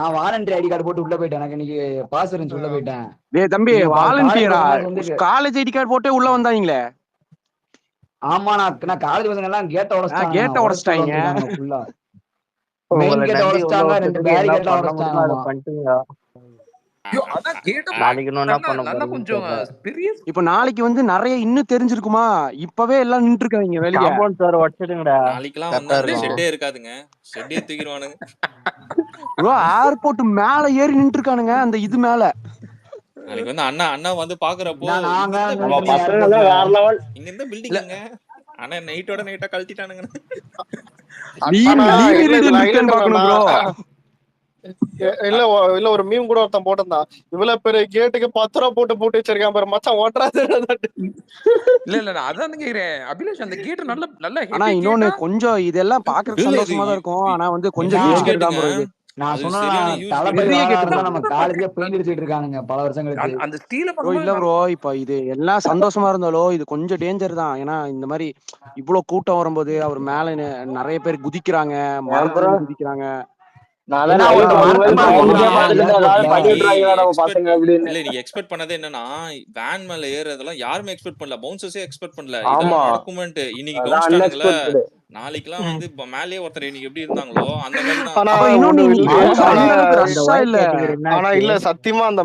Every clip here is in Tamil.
நான் வாலண்டரி ஐடி கார்டு போட்டு உள்ள போயிட்டேன். எனக்கு இன்னைக்கு பாஸ் இருந்துச்சு, உள்ள போயிட்டேன். டேய் தம்பி, நீங்க காலேஜ் வாலண்டியரா? பசங்க வந்து காலேஜ் ஐடி கார்டு போட்டே உள்ள வந்தாங்களே? ஆமா, நான் காலேஜ் பசங்க எல்லாம் கேட்ட உடைச்சிட்டாங்க, கேட்ட உடைச்சிட்டு உள்ள உடைச்சிட்டாங்க. வந்துருக்காங்க ஃபுல்லா. மெயின் உங்களை கேட்ட நம்பி உள்ள உடைச்சிட்டாங்க, 2 விட்டதுக்கு என்ன பேரிகேட்லாம் பண்ண முடியுமோ அதை உடைச்சிட்டாங்கம்மா. பண்ணிட்டீங்க. ஐயோ அதான் கேட்ட நாளைக்கு இன்னும் என்ன பண்ண நல்லா போறீங்கன்னு கொஞ்சம் தெரியல. பெரிய இப்ப நாளைக்கு வந்து நிறைய இன்னும் தெரிஞ்சிருக்குமா? இப்பவே எல்லாம் நின்று இருக்காங்க வெளிய. காம்பவுண்ட் சார் வச்சிடுங்கடா, நாளைக்கெல்லாம் கரெக்டா வந்தா அந்த இருக்கும். ஷெட்டே இருக்காதுங்க. ஷெட்டே தூக்கிடுவானுங்க. ஏர்போர்ட் மேல ஏறி நின்று இருக்கானுங்க, அந்த இது மேல. நாளைக்கு வந்து அண்ணா வந்து பாக்குறப்போ நாங்க இங்க அங்க நம்ம நின்னுட்டு பில்டிங், பசங்க ஏர்போர்ட்ல. வேற லெவல். இங்க இருந்த பில்டிங்க ஆனா நைட்டா கழட்டிட்டானுங்க. லீவ் ஆனா லீவ் இல்ல ரீடியல் இதுல இருக்கான்னு ஹைலைட் பாக்கணும் என்னன்னா, ப்ரோ. இல்ல இல்ல ஒரு மீம் கூட ஒருத்தன் போட்டிருந்தான், இவ்வளவு பெரிய கேட்டுக்கு 10 ரூபா போட்டு வச்சிருக்கான் பாரு மச்சான், ஓட்டுறாது. இல்ல நான் அதான் கேக்குறேன் அபிலாஷ், அந்த கேட் நல்ல நல்ல ஆனா ஹெவி இன்னொன்னு, கேட்டா. கொஞ்சம் இதெல்லாம் பாக்குறதுக்கு இல்ல இது சந்தோஷமா தான் இருக்கும். ஆனா வந்து கொஞ்சம் ஹியூஜ் ஹியூஜ் நான் கேட் தான் கேட்டுங்க. ப்ரோ இது. நான் அது சொன்னா சரியான ஹியூஜ் கேட்டு. தளபதி பெரிய வரா கேட் ப்ரோ. இருந்தா நம்ம காலேஜே பெயிண்ட் அடிச்சிட்டு இருக்கானுங்க பல வருஷம் கழிச்சு. அந்த ஸ்டீல ப்ரோ இல்ல பார்க்கும்போது ப்ரோ, இப்ப இது எல்லாம் சந்தோஷமா இருந்தாலும் இது கொஞ்சம் டேஞ்சர் தான். ஏன்னா இந்த மாதிரி இவ்வளவு கூட்டம் வரும்போது அவர் மேல நிறைய பேர் குதிக்கிறாங்க, ஏன் ப்ரோ, மரத்துல இருந்து குதிக்கிறாங்க. நான் தான் ஏன்னா லைவ் ஒருத்தன் அந்த மரத்து மாதிரி மேல பப்ளிக்கா ஏறுறான் பாத்துக்கிட்டு ஏதாவது ஏர்போர்ட்ல. பண்ணி இன்னைக்கு விட்டுறாங்க நம்ம எக்ஸ்பெக்ட் பசங்க அப்படின்னு. இல்ல இன்னைக்கு எக்ஸ்பெக்ட் பண்ணது என்னன்னா, வேன் மேல ஏறுறதெல்லாம் யாருமே எக்ஸ்பெக்ட் பண்ணல. பவுன்சர்ஸே எக்ஸ்பெக்ட் பண்ணல ஆமா, இதெல்லாம் நடக்குமென்ட்டு. இன்னைக்கு அதான் கவனிச்சிட்டானுங்களே. அன்எக்ஸ்பெக்டட். நாளைக்கெல்லாம் வந்து மேலேயே ஒருத்தர் இன்னைக்கு எப்படி இருந்தாங்களோ அந்த மாதிரி தான். ஆனா அப்புறம் இன்னொன்னு, ஒண்ணு இன்னைக்கு மழை வந்து ஆனா அந்த அளவுக்கு அந்த ரஷ்ஷா ஒயிட் இல்ல. கேட்டகரி ஆனா என்னாச்சு? இல்ல சத்தியமா அந்த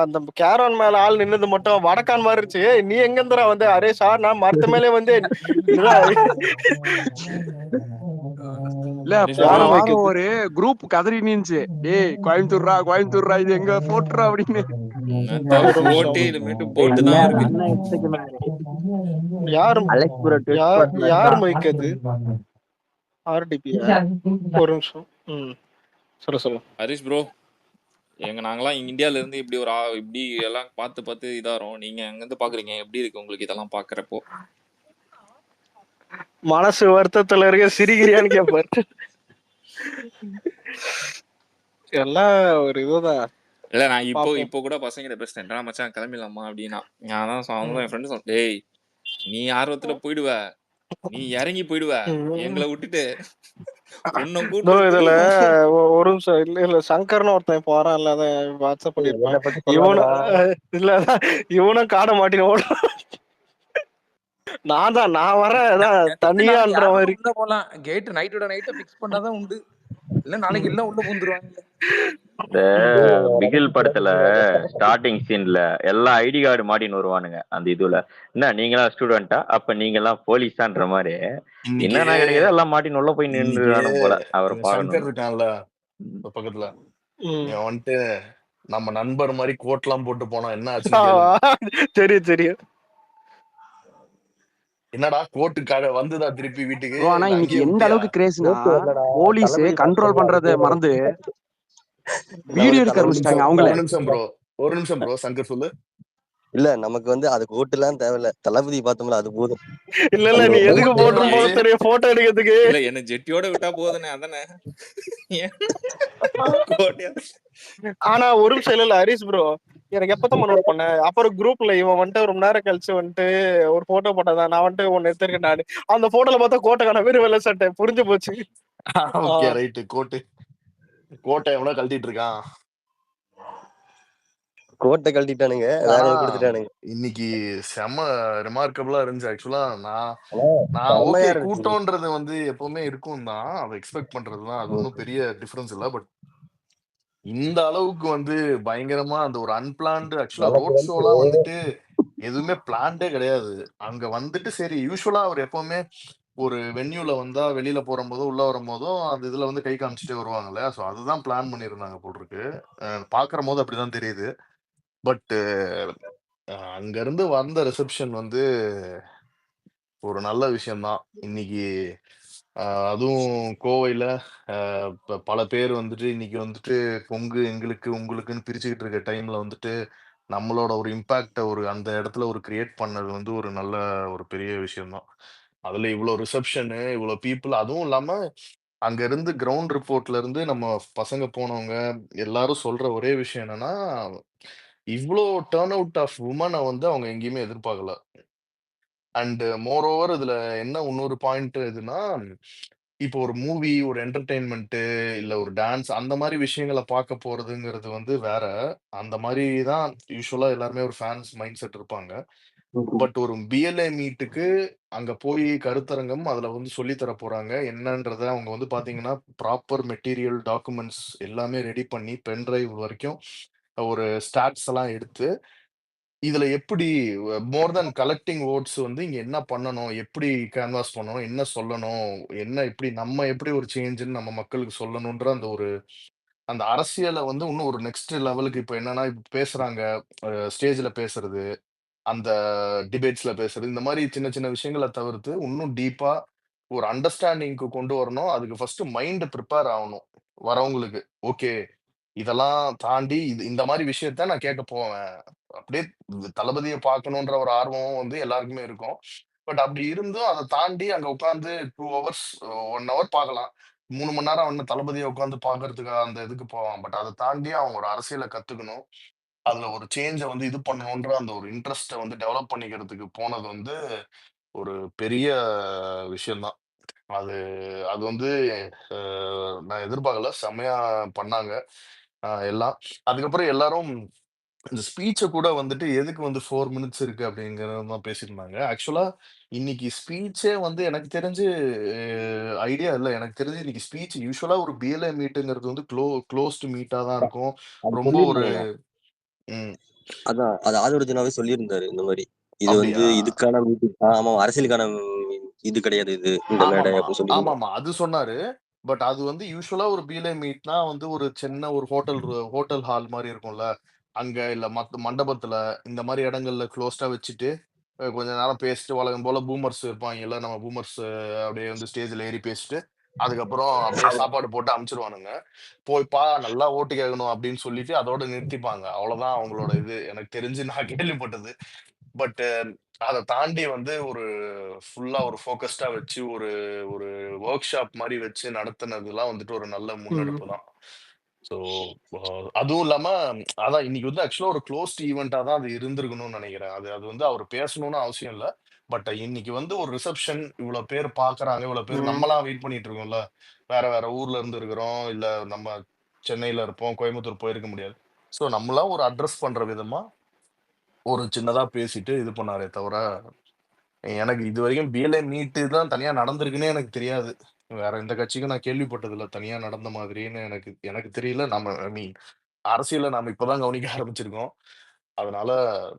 அந்த கேரவன் மேல ஆள் நின்னது மட்டும் வடக்கான் மாதிரி இருந்துச்சு. நீ எங்க இருந்துடா வந்து அரே சார், நான் மரத்து மேலே வந்து இல்ல ஹரிஷ் ப்ரோ, போன யாரு வாரம் மைக்கு ஒரு குரூப் கதறி நின்னுச்சு, டேய் கோயம்புத்தூர்ரா கோயம்புத்தூர்ரா, இது எங்க போட்டுறா அப்படின்னு. ஒரு நிமிஷம். போட்டு இனிமேட்டு போட்டு இல்ல தான் அது இருக்கு. அண்ணன் இஷ்டத்துக்கு மேல யார் அலெக்ஸ் ப்ரோ ட்விஸ்ட் யார் பண்ணதுதான். மைக் அது? ஆர்டிபியா? ஒரு நிமிஷம். சொல்லு. ஹரிஷ் ப்ரோ, நாங்கெல்லாம் இங்க இந்தியால இருந்து இப்படி ஒரு இப்படி எல்லாம் பார்த்து இதாரோம். நீங்க அங்க இருந்து பாக்குறீங்க, எப்படி இருக்கு உங்களுக்கு இதெல்லாம் பாக்குறப்போ? மனசு வருத்தத்துல இருக்க சிரிக்கிறியான்னு கேப்பாரு. எல்லாம் ஒரு இதுதான். இல்ல நான் பாப்போம். இப்போ கூட பசங்கிட்ட பேசிட்டேன், "என்னடா மச்சான் கிளம்பிடலாமா?" அப்படின்னா. நான் தான் அவங்களும் என் ஃப்ரெண்டு சொன்னேன், "டேய் நீ ஆர்வத்துல போயிடுவ, நீ இறங்கி போயிடுவ, எங்களை விட்டுட்டு உன்னை இதுல கூட்டுறதுக்கு." ஒரு நிமிஷம். இல்ல சங்கர்னு ஒருத்தன் இப்போ வரான்ல, அதை வாட்ஸ்அப் பண்ணிருப்பேன். என்னை பத்தி இவனும் சொல்லாதடா. இல்ல இவனும் காட மாட்டின ஓட. நான் வரேன் எனக்கு நாளைக்கு தனியான்ற யாரும் மாதிரி. உள்ள போலாம், கேட் நைட்டோட நைட்டா பிக்ஸ் பண்ணாதான் உண்டு. இல்ல நாளைக்கு எல்லாம் உள்ள பூந்துருவாங்க. இந்த பிகில் படத்துல ஸ்டார்டிங் சீன்ல எல்லா ஐடி கார்டு மாட்டின்னு வருவானுங்க அந்த இதுல. என்ன நீங்களா ஸ்டூடெண்டா, அப்ப நீங்க எல்லாம் போலீஸான்ற மாதிரி இன்னைக்கு என்னென்ன கிடைக்குதோ எல்லாம் மாட்டின்னு உள்ள போய் இன்னைக்கு நின்றுவானு போல அவரை இந்த சங்கர் பார்க்கணும். இருக்கான்ல இப்ப பக்கத்துல, ம். இவன் வந்துட்டு நம்ம நண்பர் மாதிரி கோட் எல்லாம் போட்டு போனோம், என்ன ஆச்சுன்னு கேளு. தெரியும். என்னடா கோட்டுக்காக வந்துதா திருப்பி வீட்டுக்கு, ப்ரோ ஆனா இல்ல இன்னைக்கு அங்கேயே எந்த விட்டியா? அளவுக்கு கிரேஸ்னா, ஓட்டு வரலடா, போலீஸ் தளபதி கண்ட்ரோல் பார்த்து பண்றதை மறந்து வீடியோ எடுக்க ஒரு ஆரம்பிச்சிட்டாங்க நிமிஷம் அவங்களே. ஒரு நிமிஷம் ப்ரோ, ஒரு நிமிஷம் ப்ரோ, சங்கர் சொல்லு. இல்ல நமக்கு வந்து அது ஓட்டுலாம் தேவையில்ல, தளபதி பார்த்தோம்ல அது போதும். இல்ல ப்ரோ நீ எதுக்கு கோட்டே போட்டு போக வந்து தெரியும் போட்டோ எடுக்கிறதுக்கு. இல்ல என்ன ஜெட்டியோட விட்டா போதுனே, அதானே. கோட்டையா? ஆனா ஒரு நிமிஷம். இல்ல ஹரிஷ் ப்ரோ, எனக்கு எப்பதான் நோட் பண்ணேன், அப்புறம் குரூப்ல இவன் வந்துட்டு ரொம்ப நேரம் கழிச்சு வந்துட்டு ஒரு போட்டோ போட்டதான் நான் வந்துட்டு ஒன்னு எடுத்திருக்கேன். நானு அந்த போட்டோல பார்த்தா கோட்டைக்கான வெறும் வெள்ளை சட்டை புரிஞ்சு போச்சு. Okay right. கோட்டை எவ்வளவு கழட்டிட்டு இருக்கான். கோட்டை கழட்டிட்டானுங்க, ஆனா வேலையை கொடுத்துட்டானுங்க. இன்னைக்கு செம ரிமார்க்கபிளா இருந்துச்சு. ஆக்சுவலா ஆனா நான் ஓகே, செம்மையா இருந்துச்சு. கூட்டம்ன்றது வந்து எப்பவுமே இருக்கும் தான், அதை எக்ஸ்பெக்ட் பண்றதுதான், அது ஒன்றும் பெரிய டிஃபரன்ஸ் இல்லை. பட் இந்த அளவுக்கு வந்து பயங்கரமா அந்த ஒரு அன்பிளான்டு, ஆக்சுவலா நமக்கு ரோட் வந்து ஷோலாம் வந்துட்டு எதுவுமே பிளான்டே கிடையாது. அங்க வந்துட்டு சரி, யூஸ்வலா அவர் எப்பவுமே ஒரு வென்யூல வந்தா வெளியில போகும்போதோ உள்ள வரும்போதும் அந்த இதுல வந்து கை காமிச்சிட்டே வருவாங்கல்ல, ஸோ அதுதான் பிளான் பண்ணியிருந்தாங்க போல் இருக்கு. பாக்குற போது அப்படிதான் தெரியுது. பட் அங்க இருந்து வந்த ரிசப்ஷன் வந்து ஒரு நல்ல விஷயம்தான் இன்னைக்கு. அதுவும் கோவையில பல பேர் வந்துட்டு இன்னைக்கு வந்துட்டு பொங்கு எங்களுக்கு உங்களுக்குன்னு பிரிச்சுக்கிட்டு இருக்க டைம்ல வந்துட்டு நம்மளோட ஒரு இம்பாக்ட ஒரு அந்த இடத்துல ஒரு கிரியேட் பண்ணது வந்து ஒரு நல்ல ஒரு பெரிய விஷயம்தான். அதுல இவ்வளவு ரிசப்ஷனு, இவ்வளவு பீப்புள், அதுவும் இல்லாம அங்க இருந்து கிரவுண்ட் ரிப்போர்ட்ல இருந்து நம்ம பசங்க போனவங்க எல்லாரும் சொல்ற ஒரே விஷயம் என்னன்னா, இவ்வளோ டர்ன் அவுட் ஆஃப் உமனை வந்து அவங்க எங்கேயுமே எதிர்பார்க்கல. அண்ட் மோர் ஓவர் இதுல என்ன இன்னொரு பாயிண்ட் எதுன்னா, இப்போ ஒரு மூவி, ஒரு என்டர்டெயின்மென்ட்டு, இல்ல ஒரு டான்ஸ் அந்த மாரி விஷயங்கள பார்க்க போறதுங்கிறது வந்து வேற. அந்த மாரி தான் யூசுவலா எல்லாருமே ஒரு ஃபேன்ஸ் மைண்ட் செட் இருப்பாங்க. பட் ஒரு பிஎல்ஏ மீட்டுக்கு அங்க போய் கருத்தரங்கம், அதுல வந்து சொல்லி தர போறாங்க. என்னன்றத அவங்க வந்து பார்த்தீங்கன்னா, ப்ராப்பர் மெட்டீரியல், டாக்குமெண்ட்ஸ் எல்லாமே ரெடி பண்ணி, பென் டிரைவ் வரைக்கும் ஒரு ஸ்டாட்ஸ் எல்லாம் எடுத்து இதுல எப்படி மோர் தென் கலெக்டிங் வோட்ஸ் வந்து இங்க என்ன பண்ணணும்? எப்படி கேன்வாஸ் பண்ணணும்? என்ன சொல்லணும்? என்ன எப்படி நம்ம எப்படி ஒரு சேஞ்சுன்னு நம்ம மக்களுக்கு சொல்லணுன்ற அந்த ஒரு அந்த அரசியல வந்து இன்னும் ஒரு நெக்ஸ்ட் லெவலுக்கு இப்ப என்னன்னா, இப்ப பேசுறாங்க. ஸ்டேஜ்ல பேசுறது, அந்த டிபேட்ஸ்ல பேசுறது, இந்த மாரி சின்ன சின்ன விஷயங்கள தவிர்த்து, இன்னும் டீப்பா ஒரு அண்டர்ஸ்டாண்டிங்க்கு கொண்டு வரணும். அதுக்கு ஃபர்ஸ்ட் மைண்ட் பிரிப்பேர் ஆவணும். வரவங்களுக்கு. ஓகே. இதெல்லாம் தாண்டி இந்த மாரி விஷயத்த நான் கேட்க போவேன். அப்படியே தளபதிய பார்க்கணுன்ற ஒரு ஆர்வமும் வந்து எல்லாருக்குமே இருக்கும். பட் அப்படி இருந்தும் அத தாண்டி அங்க உட்கார்ந்து 2 ஹவர்ஸ் 1 ஹவர் பார்க்கலாம். 3 மணி நேரம் அவன தளபதிய உட்கார்ந்து பார்க்கறதுக்கு அந்த இதுக்கு போவான். பட் அத தாண்டி அவன் ஒரு அரசியல கத்துக்கணும். அதுல ஒரு சேஞ்ச வந்து இது பண்ணணுன்ற அந்த ஒரு இன்ட்ரெஸ்ட்ட வந்து டெவலப் பண்ணிக்கிறதுக்கு போனது வந்து ஒரு பெரிய விஷயம் தான். அது அது வந்து அ நான் எதிர்பார்க்கல. செம்மையா பண்ணாங்க. எல்லாம். அதுக்கப்புறம் எல்லாரும் இந்த ஸ்பீச்ச கூட வந்துட்டு எதுக்கு வந்து 4 மினிட்ஸ் இருக்கு அப்படிங்கிறத தான் பேசியிருந்தாங்க. ஆக்சுவலா இன்னைக்கு ஸ்பீச்சே வந்து எனக்கு தெரிஞ்சு ஐடியா இல்ல. எனக்கு தெரிஞ்சு இன்னைக்கு ஸ்பீச் யூசுவலா ஒரு பிஎல்ஏ மீட்டுங்கிறது வந்து குளோஸ்டு மீட்டா தான் இருக்கும். அது ரொம்ப ஒரு சொல்லியிருந்தாங்க. ம். அதான் அது ஆதித்யநாவே சொல்லியிருந்தாரு இந்த மாதிரி. இது வந்து அப்படியா? இதுக்கான மீட்டிங். ஆமா, அரசியலுக்கான இது கிடையாது இது இந்த மேடை ஆமாமா. அப்படின்னு சொல்லியிருந்தாரு. ஆமாமா. அது சொன்னாரு. பட் அது வந்து யூசுவலா ஒரு பிஎல்ஏ மீட்னா வந்து ஒரு சின்ன ஒரு ஹோட்டல் ஹால் மாரி இருக்கும்ல. அங்க இல்ல மத்த மண்டபத்துல இந்த மாரி இடங்கள்ல குளோஸ்டா வச்சுட்டு, கொஞ்ச நேரம் பேசிட்டு வழக்கம் போல பூமர்ஸ் இருப்பாங்கல்ல. நம்ம பூமர்ஸ் அப்படியே வந்து ஸ்டேஜ்ல ஏறி பேசிட்டு, அதுக்கப்புறம் அப்படியே சாப்பாடு போட்டு அனுப்பிச்சுருவானுங்க. "போய்ப்பா நல்லா ஓட்டு கேட்கணும்" அப்படின்னு சொல்லிட்டு அதோட நிறுத்திப்பாங்க. அவ்வளோதான் அவங்களோட இது. எனக்கு தெரிஞ்சு நான் கேள்விப்பட்டது. பட் அத தாண்டி வந்து ஒரு ஃபுல்லா ஒரு ஃபோகஸ்டா வச்சு ஒரு ஒரு வொர்க் ஷாப் மாரி வச்சு நடத்துனதுலாம் வந்துட்டு ஒரு நல்ல ம். முன்னெடுப்பு தான். ஸோ அ அதுவும் இல்லாம அதான் இன்னைக்கு வந்து ஆக்சுவலா ஒரு குளோஸ்ட் ஈவென்ட்டா தான் அது இருந்திருக்கணும்னு நெனைக்கிறேன். அது அது வந்து அவரு பேசணும்னு அவசியம் இல்ல. பட் இன்னைக்கு வந்து ஒரு ரிசப்ஷன் இவ்ளோ பேர் பார்க்குறாங்க, இவ்ளோ பேர் ம். நம்மலாம் வெயிட் பண்ணிட்டு இருக்கோம்ல. வேற வேற ஊர்ல இருந்து இருக்கிறோம். இல்ல நம்ம சென்னையில இருப்போம். கோயம்புத்தூர் போயிருக்க முடியாது. ஸோ நம்மலாம் ஒரு அட்ரஸ் பண்ற விதமா ஒரு சின்னதா பேசிட்டு இது பண்ணாரே தவிர எனக்கு இதுவரைக்கும் பிஎல்ஏ மீட்டு தான் தனியா நடந்திருக்குன்னே எனக்கு தெரியாது. வேற எந்த கட்சிக்கும் நான் கேள்விப்பட்டதில்ல. தனியா நடந்த மாதிரின்னு எனக்கு எனக்கு தெரியல. நம்ம ஐ மீன் அரசியல நாம இப்ப தான் கவனிக்க ஆரம்பிச்சிருக்கோம். அதனால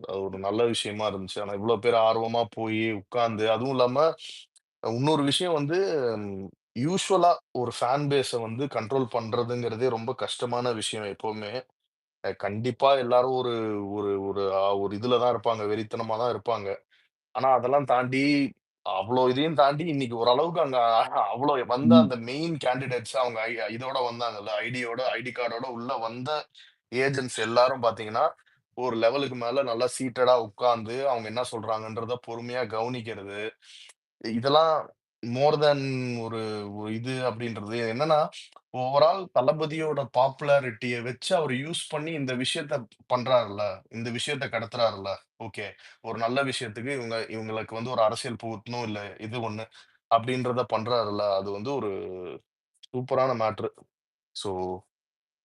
அது ஒரு நல்ல விஷயமா இருந்துச்சு. ஆனா இவ்ளோ பேர் ஆர்வமா போயி உட்கார்ந்து அதுவும் இல்லாம இன்னொரு விஷயம் வந்து யூசுவலா ஒரு ஃபேன் பேஸ வந்து கண்ட்ரோல் பண்றதுங்கிறதே ரொம்ப கஷ்டமான விஷயம் எப்பவுமே. கண்டிப்பா எல்லாரும் ஒரு ஒரு ஒரு ஒரு இதுல தான் இருப்பாங்க. வெறித்தனமா தான் இருப்பாங்க. ஆனா அதெல்லாம் தாண்டி, அவ்ளோ இதையும் தாண்டி இன்னைக்கு ஓரளவுக்கு அங்க அவ்ளோ வந்த ம். அந்த மெயின் கேண்டிடேட்ஸ் அவங்க இதோட வந்தாங்கல்ல. ஐடி கார்டோட உள்ள வந்த ஏஜென்ட்ஸ் எல்லாரும் பார்த்தீங்கன்னா, ஒரு லெவலுக்கு மேல நல்லா சீட்டடா உட்கார்ந்து, அவங்க என்ன சொல்றாங்கன்றத பொறுமையா கவனிக்கிறது. இதெல்லாம் மோர் தென் ஒரு ஒரு இது அப்படின்றது என்னன்னா, ஓவரால் தளபதியோட பாப்புலாரிட்டிய வச்சு அவரு யூஸ் பண்ணி இந்த விஷயத்த பண்றாருல்ல, இந்த விஷயத்த கடத்துறாருல்ல. ஓகே. ஒரு நல்ல விஷயத்துக்கு இவங்களுக்கு வந்து ஒரு அரசியல் புகுத்தணும், இல்ல இது ஒண்ணு அப்படின்றத பண்றாருல்ல, அது வந்து ஒரு சூப்பரான மேட்டர். ஸோ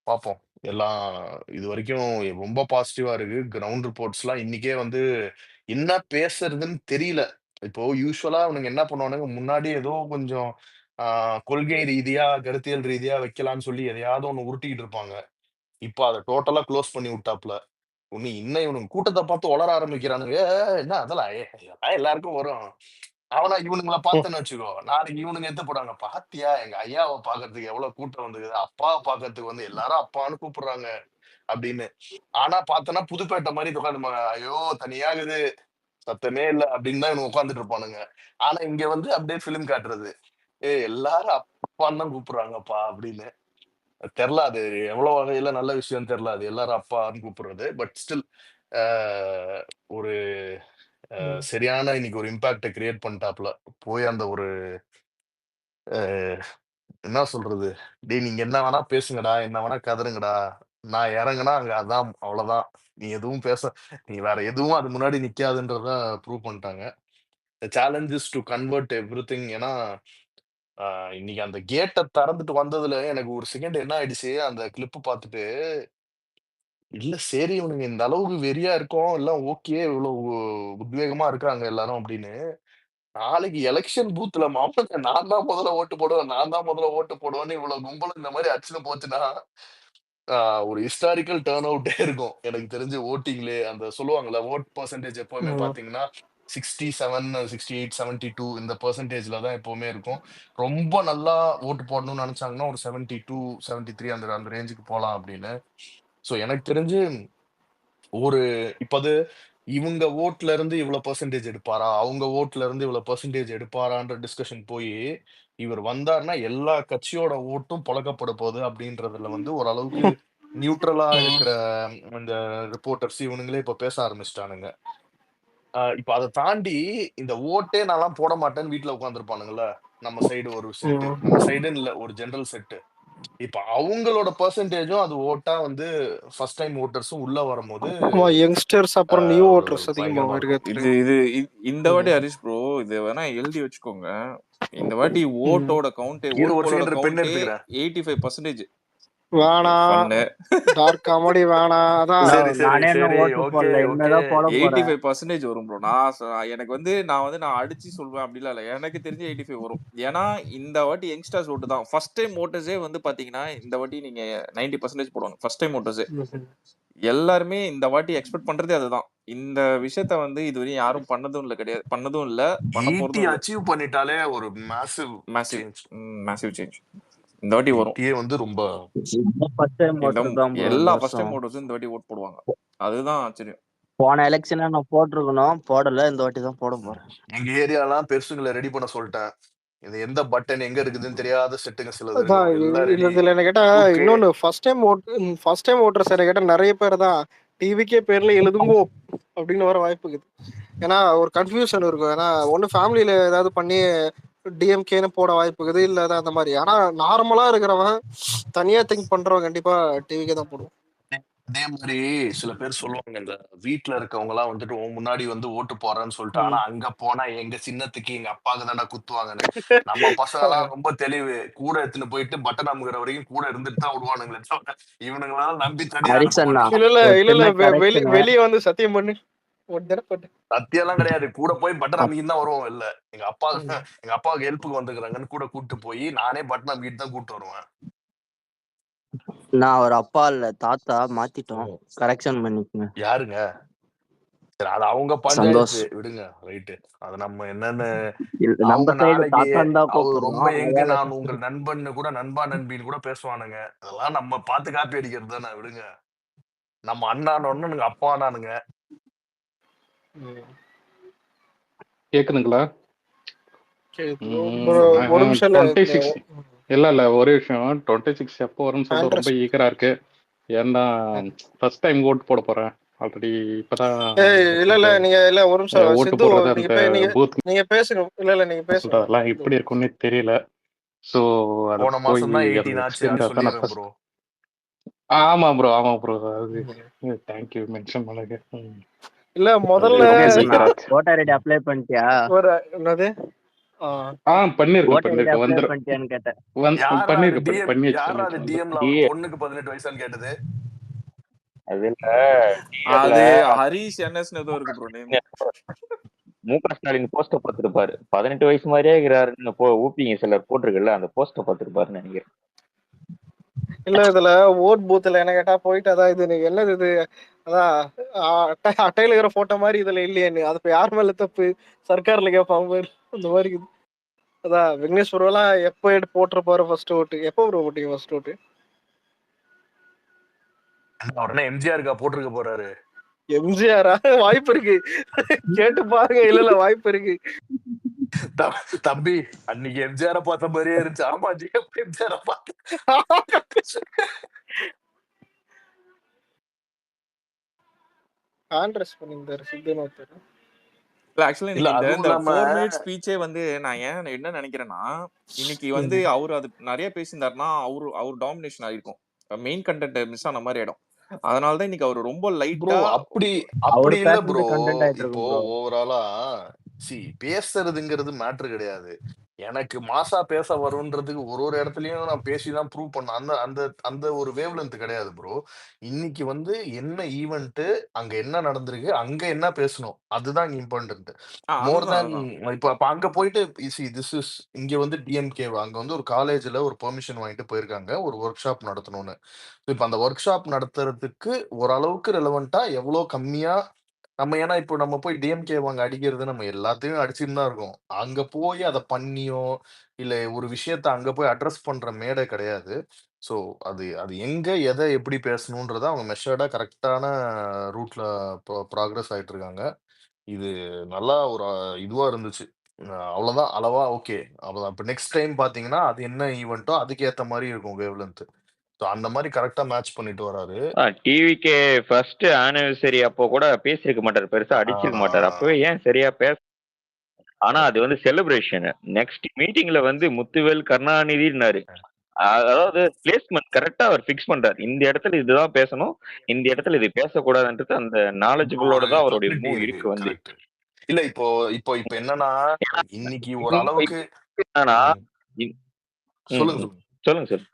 பார்ப்போம். எல்லாம் இதுவரைக்கும் ரொம்ப பாசிட்டிவா இருக்கு. கிரவுண்ட் ரிப்போர்ட்ஸ்லாம் இன்னைக்கே வந்து என்ன பேசுறதுன்னு தெரியல. இப்போ யூசுவலா அவனுங்க என்ன பண்ணுவானுங்க, முன்னாடி ஏதோ கொஞ்சம் ஆ கொள்கை ரீதியா, கருத்தியல் ரீதியா வைக்கலான்னு சொல்லி எதையாவது ஒண்ணு உருட்டிக்கிட்டு இருப்பாங்க. இப்ப அத டோட்டலா குளோஸ் பண்ணி விட்டாப்ல. இன்னும் இவனுங்க கூட்டத்த பார்த்து ஒளர ஆரம்பிக்கிறானுங்க. என்ன அதெல்லாம் அதெல்லாம் எல்லாருக்கும் வரும். ஆனா இவனுங்கள பார்த்தேன்னு வச்சுக்கோ, நாளைக்கு இவனுங்க எத்த போறாங்க. "பாத்தியா எங்க ஐயாவ பார்க்கறதுக்கு எவ்வளவு கூட்டம் வந்துக்குது. அப்பாவ பார்க்கறதுக்கு வந்து எல்லாரும் அப்பான்னு கூப்பிடுறாங்க." அப்படின்னு. ஆனா பார்த்தோன்னா புதுப்பேட்டை மாரி உட்காந்து "ஐயோ! தனியாகுது. சத்தமே இல்ல." அப்படின்னு தான் இவனுங்க உட்கார்ந்துட்டு இருப்பானுங்க. ஆனா இங்க வந்து அப்படியே ஃபிலிம் காட்டுறது. "ஏய் எல்லாரும் அப்பான்னு தான் கூப்பிடுறாங்கப்பா." அப்படின்னு. தெர்ல அது எவ்வளோ வகையில நல்ல விஷயம்னு தெர்ல. அது எல்லாரும் அப்பான்னு கூப்பிடுறது. பட் ஸ்டில் ஆ ஒரு ம். சரியான இன்னைக்கு ஒரு இம்பாக்ட்ட கிரியேட் பண்ணிட்டாப்ல. போய் அந்த ஒரு அ என்ன சொல்றது? "டேய் நீங்க என்ன வேணா பேசுங்கடா, என்ன வேணா கதறுங்கடா. நான் இறங்குனா அங்க அதான் அவ்வளோதான். நீ எதுவும் நீ வேற எதுவும் அது முன்னாடி நிக்காதுன்றத ப்ரூவ் பண்ணிட்டாங்க. The challenge is to convert everything." ஏன்னா இன்னைக்கு அந்த கேட்டை திறந்துட்டு வந்ததுல எனக்கு ஒரு செகண்ட் என்ன ஆயிடுச்சு அந்த கிளிப் பார்த்துட்டு, இல்ல சரி இவனுங்க இந்த அளவுக்கு வெறியா இருக்கோம் எல்லாம் ஓகே இவ்வளவு உத்வேகமா இருக்காங்க எல்லாரும் அப்படின்னு. நாளைக்கு எலெக்ஷன் பூத்ல மாமன் நான் தான் முதல்ல ஓட்டு போடுவேன், நான் தான் முதல்ல ஓட்டு போடுவேன்னு இவ்வளவு கும்பலும் இந்த மாதிரி அச்சுன்னு போச்சுன்னா ஒரு ஹிஸ்டாரிக்கல் டர்ன் அவுட்டே இருக்கும் எனக்கு தெரிஞ்சு. ஓட்டிங்லே அந்த சொல்லுவாங்கல்ல ஓட் பர்சன்டேஜ் எப்பவுமே பாத்தீங்கன்னா 67 68 72 இந்த பெர்சன்டேஜ்ல தான் எப்பவுமே இருக்கும். ரொம்ப நல்லா ஓட்டு போடணும்னு நினைச்சாங்கன்னா ஒரு 72 73 அந்த அந்த ரேஞ்சுக்கு போலாம் அப்படின்னு. ஸோ எனக்கு தெரிஞ்சு ஒரு இப்ப அது இவங்க ஓட்ல இருந்து இவ்வளவு பெர்சன்டேஜ் எடுப்பாரா, அவங்க ஓட்ல இருந்து இவ்வளவு பெர்சன்டேஜ் எடுப்பாரான்ற டிஸ்கஷன் போய் இவர் வந்தாருன்னா எல்லா கட்சியோட ஓட்டும் புழக்கப்பட போகுது அப்படின்றதுல வந்து ஓரளவுக்கு நியூட்ரலா இருக்கிற இந்த ரிப்போர்ட்டர்ஸ் இவனுங்களே இப்ப பேச ஆரம்பிச்சிட்டானுங்க. இப்ப அதை தாண்டி இந்த ஓட்டே நான்லாம் போட மாட்டேன்னு வீட்டுல உட்காந்துருப்பானுங்கல்ல, நம்ம சைடு ஒரு செட்டு, நம்ம சைடுன்னு இல்ல ஒரு ஜெனரல் செட்டு. இப்ப அவங்களோட பெர்சன்டேஜும் அது ஓட்டா வந்து ஃபர்ஸ்ட் டைம் ஓட்டர்ஸும் உள்ள வரும்போது யங்ஸ்டர்ஸ் அப்புறம் நியூ ஒரு ஓட்டர்ஸ் அதிகமா பயங்கரமா இருக்கும். இந்த வாட்டி ஹரிஷ் ப்ரோ இது வேணா எழுதி வச்சுக்கோங்க. இந்த வாட்டி ஓட்டோட கவுண்ட் இரு ஒரு ஓட் போலோட செகண்ட் பென் கவுண்டே எடுத்துக்கிறேன். 85%. வேணாம், டார்க் காமெடி வேணாம். அதான் சரி சரி நானே இன்னும் சரி ஓட்டு ஓகே போடல, ஓகே இனிமேதான் போட போறேன். 85% வரும் ப்ரோ. எனக்கு வந்து நான் அடிச்சு சொல்வேன் அப்படிலாம் இல்ல. எனக்கு தெரிஞ்சு 85 வரும். ஏன்னா இந்த வாட்டி யங்ஸ்டர்ஸ் ஓட்டு தான். ஃபர்ஸ்ட் டைம் ஓட்டர்ஸே வந்து பாத்தீங்கன்னா இந்த வாட்டி நீங்க 90% போடுவாங்க. ஃபர்ஸ்ட் டைம் ஓட்டர்ஸே எல்லாருமே இந்த வாட்டி எக்ஸ்பெக்ட் பண்றதே அதுதான். இந்த விஷயத்த வந்து இதுவரையும் யாரும் பண்ணதும் இல்ல, கிடையாது, பண்ணதும் இல்ல, பண்ண 80 போறதும் இல்ல. அச்சீவ் பண்ணிட்டாலே ஒரு massive massive change. Massive change இந்த வாட்டி வரும். 80 வந்து ரொம்ப ஃபர்ஸ்ட் டைம் ஓட்டர் தான் bro இந்த எல்லா ஃபர்ஸ்ட் வருஷம். டைம் ஓட்டர்ஸும் இந்த வாட்டி ஓட் போடுவாங்க. அதுதான் ஆச்சரியம். போன எலெக்ஷன்ல நான் போட்டிருக்கணும், போடல. இந்த வாட்டி தான் போட போறேன். எங்க ஏரியாலாம் பெருசுங்களை ரெடி பண்ண சொல்லிட்டேன். இது எந்த பட்டன் எங்க இருக்குதுன்னு தெரியாத செட்டுங்க சிலது அதான் இருக்கும். எல்லாம் ரெடி. இதுல என்ன கேட்டா ஓகே இன்னொன்னு ஃபர்ஸ்ட் டைம் ஓட்டர்ஸ் என்ன கேட்டா நிறைய பேர் தான் டிவிக்கே பேர்ல எழுதுங்கோ அப்படின்னு வர வாய்ப்பு இருக்குது. ஏன்னா ஒரு கன்ஃபியூஷன் இருக்கும். ஏன்னா ஒண்ணு ஃபேமிலியில ஏதாவது பண்ணி டிஎம்கேன்னு போட வாய்ப்பு இருக்குது, இல்ல அந்த மாதிரி. ஆனா நார்மலா இருக்கிறவன் தனியா திங்க் பண்றவன் கண்டிப்பா டிவிக்கே தான் போடுவான். அதே மாதிரி சில பேர் சொல்லுவாங்க இந்த வீட்டுல இருக்கவங்க எல்லாம் வந்துட்டு உன் முன்னாடி வந்து ஓட்டு போறேன்னு சொல்லிட்டு, ஆனா அங்க போனா எங்க சின்னத்துக்கு எங்க அப்பாவுக்கு தானே குத்துவாங்கன்னு. நம்ம பசங்க எல்லாம் ரொம்ப தெளிவு. கூட எடுத்துன்னு போயிட்டு பட்டன் அமுகிற வரைக்கும் கூட இருந்துட்டு தான் விடுவானுங்களே தவிர இவனுங்களால நம்பி தனியா ஹரிஷ் அனுப்ப அண்ணா, மாட்டாங்க. இல்ல ஒரு இல்ல சின்ன இல்ல correction. வெளியே வந்து சத்தியம் பண்ணு ஒரு தடவை பண்ணு. சத்தியெல்லாம் கிடையாது. கூட போய் பட்டன் அமுகின்னு தான் வருவோம். இல்ல எங்க அப்பாவுக்கு ஹெல்ப்புக்கு வந்துக்கிறாங்கன்னு கூட கூட்டு போய் நானே பட்டன் அமுகிட்டு தான் கூட்டு வருவேன். நான் ஒரு அப்பா இல்ல தாத்தா, மாத்திட்டோம். கரெக்ஷன் பண்ணிக்கங்க. யாருங்க? சரி அது அவங்க சந்தோஷ். பஞ்சாயத்து விடுங்க. ரைட்டு. அது நம்ம என்னன்னு நம்ம அவங்க சைடு நாளைக்கு தாத்தான் தான் அவர் ரொம்ப கூப்பிடுறோம். எங்க அதனால நான் உங்கள் நண்பன்னு கூட நண்பா நண்பின்னு கூட பேசுவானுங்க. அதெல்லாம் நம்ம பார்த்து காப்பி அடிக்கிறது தானே, விடுங்க. நம்ம அண்ணானோன்னு நீங்க அப்பானானுங்க. கேக்குதுங்களா? ஒரு நிமிஷம் இல்ல 26 இல்ல ஒரே விஷயம். 26 எப்போ வரும்னு சொல்லிட்டு ரொம்ப ஈகரா இருக்கு. ஏன்னா ஃபர்ஸ்ட் டைம் ஓட்டு போட போறேன். ஆல்ரெடி இப்பதான் இல்ல நீங்க இல்ல ஒரு நிமிஷம் ஓட்டு சித்து, போடுறது நீங்க அந்த பூத் நீங்க பேசுங்க. இல்ல நீங்க பேசுங்க. சொல்றதெல்லாம் எப்படி இருக்கும்னு தெரியல. சோ அது போன போய் மாசம் தான் அது 18 ஆச்சு. அது எக்ஸ்பீரியன்ஸ் தான் சொல்லிடுறேன் ஃபர்ஸ்ட். ப்ரோ. ஆமா ப்ரோ அது தேங்க்யூ மென்ஷன் பண்ணது. இல்ல முதல்ல ஓட்டர் ஐடி அப்ளை பண்ணிட்டியா? ஒரு என்னது பண்ணிருக்கேன் ஓட்டர் ஐடி அப்ளை வந்துரும் பண்ணிட்டியான்னு கேட்டேன். பண்ணிருக்கேன் பண்ணி யாரா அது வச்சிருக்கேன். டிஎம்ல பொண்ணுக்கு 18 வயசான்னு கேட்டது? அதுல அது ஹரிஷ் என்எஸ்னு ஏதோ இருக்கு ப்ரோ நேம். முக ஸ்டாலின் போஸ்ட பார்த்திருப்பாரு. 18 வயசு மாதிரியே இருக்கிறாருன்னு ஊப்பிங்க சிலர் போட்டிருக்குல்ல, அந்த போஸ்ட பார்த்திருப்பாருன்னு நினைக்கிறேன். இல்ல இதுல ஓட் பூத்ல என்ன கேட்டா போயிட்டு அதான் இது என்னது இது அதான் அட்டையில இருக்கிற போட்டோ மாதிரி இதுல இல்லையே. அது இப்ப யார் மேல தப்பு? சர்க்கார்ல கேட்பாங்க பாரு அந்த மாதிரி இருக்குது. அதான் விக்னேஷ் ப்ரோலாம் எப்போ போட்டிருப்பாரு ஃபர்ஸ்ட் ஓட்டு? எப்போ ப்ரோ போட்டீங்க ஃபர்ஸ்ட் ஓட்டு? உடனே எம்ஜிஆருக்கா போட்டிருக்க போறாரு. எம்ஜிஆரா? வாய்ப்பு இருக்கு, கேட்டு பாருங்க. இல்ல வாய்ப்பு இருக்கு தம்பி. அன்னைக்கு எம்ஜிஆர பார்த்த மாதிரியே இருந்துச்சு. ஆமா ஜி, எம்ஜிஆர பார்த்து ஆண்ட்ரஸ் பண்ணியிருந்தாரு சித்தனோத்தர். இல்ல ஆக்சுவலா இல்ல இந்த அதுவும் இல்லாம 4 மினிட்ஸ் ஸ்பீச்சே வந்து நான் என்ன நினைக்கிறேன்னா, இன்னைக்கு வந்து அவரு அது நிறைய பேசியிருந்தாருன்னா அவர் டாமினேஷன் ஆயிருக்கும். மெயின் கண்டென்ட் மிஸ் ஆன மாதிரி ஆயிடும். அதனாலதான் இன்னைக்கு அவர் ரொம்ப ப்ரோ லைட்டா அப்படி இல்ல ப்ரோ. இப்போ ஓவராலா பேசுறதுங்கிறது மேட்ரு கிடையாது. எனக்கு மாசா பேச வரும்ன்றதுக்கு ஒரு இடத்துலயும் நான் பேசிதான் ப்ரூவ் பண்ணேன். அந்த அந்த அந்த ஒரு வேவ் லென்த் கிடையாது ப்ரோ. இன்னைக்கு வந்து என்ன ஈவென்ட், அங்க என்ன நடந்திருக்கு, அங்க என்ன பேசணும் அதுதான் இம்பார்ட்டன்ட். மோர் அதுதான் தேன் அதுதான் இப்ப அப்ப அங்க போயிட்டு திஸ் இஸ் இங்க வந்து டிஎம்கே அங்க வந்து ஒரு காலேஜ்ல ஒரு பெர்மிஷன் வாங்கிட்டு போயிருக்காங்க ஒரு ஒர்க் ஷாப் நடத்தணும்னு. இப்ப அந்த ஒர்க் ஷாப் நடத்துறதுக்கு ஓரளவுக்கு ரெலவெண்டா எவ்வளவு கம்மியா ஏன்னா இப்போ நம்ம போய் டிஎம்கே வாங்க அடிக்கிறது நம்ம எல்லாத்தையும் அடிச்சுட்டு தான் இருக்கோம். அங்க போய் அத பண்ணியோ, இல்ல ஒரு விஷயத்த அங்க போய் அட்ரஸ் பண்ற மேடை கிடையாது. ஸோ அது அது எங்க எத எப்படி பேசணும்ன்றத அவங்க மெஷர்டா கரெக்ட்டான ரூட்ல ப்ராக்ரஸ் ஆயிட்டு இருக்காங்க. இது நல்லா ஒரு இதுவா இருந்துச்சு. அவ்வளோதான் அளவா ஓகே. அவ்வளோதான். இப்ப நெக்ஸ்ட் டைம் பார்த்தீங்கன்னா, அது என்ன ஈவென்ட்டோ அதுக்கு ஏத்த மாரி இருக்கும் வேவ் லென்த். ஸோ அந்த மாரி கரெக்ட்டா மேட்ச் பண்ணிட்டு வராரு. டிவிகே ஃபர்ஸ்ட் ஆனிவர்சரி அப்போ கூட பேசியிருக்க மாட்டாரு, பெருசா அடிச்சிருக்க மாட்டாரு. அப்பவே ஏன் சரியா ஆனா அது வந்து செலிப்ரேஷன். நெக்ஸ்ட் மீட்டிங்ல வந்து முத்துவேல் கருணாநிதினாரு. அதாவது பிளேஸ்மெண்ட் கரெக்டா அவர் ஃபிக்ஸ் பண்றாரு. இந்த இடத்துல இதுதான் பேசணும், இந்த இடத்துல இது பேசக்கூடாதுன்றது அந்த நாலேஜபிளோட ஒரு தான் அவருடைய கிளாரிட்டி மூவ் இருக்கு. இருக்கு வந்து. கரெக்ட். இல்ல இப்போ இப்போ இப்ப என்னன்னா, இன்னைக்கு ஒரு இப்போ அளவுக்கு என்னன்னா ம். இன்- ம், சொல்லுங்க, ம். சொல்லுங்க. சொல்லுங்க சார்.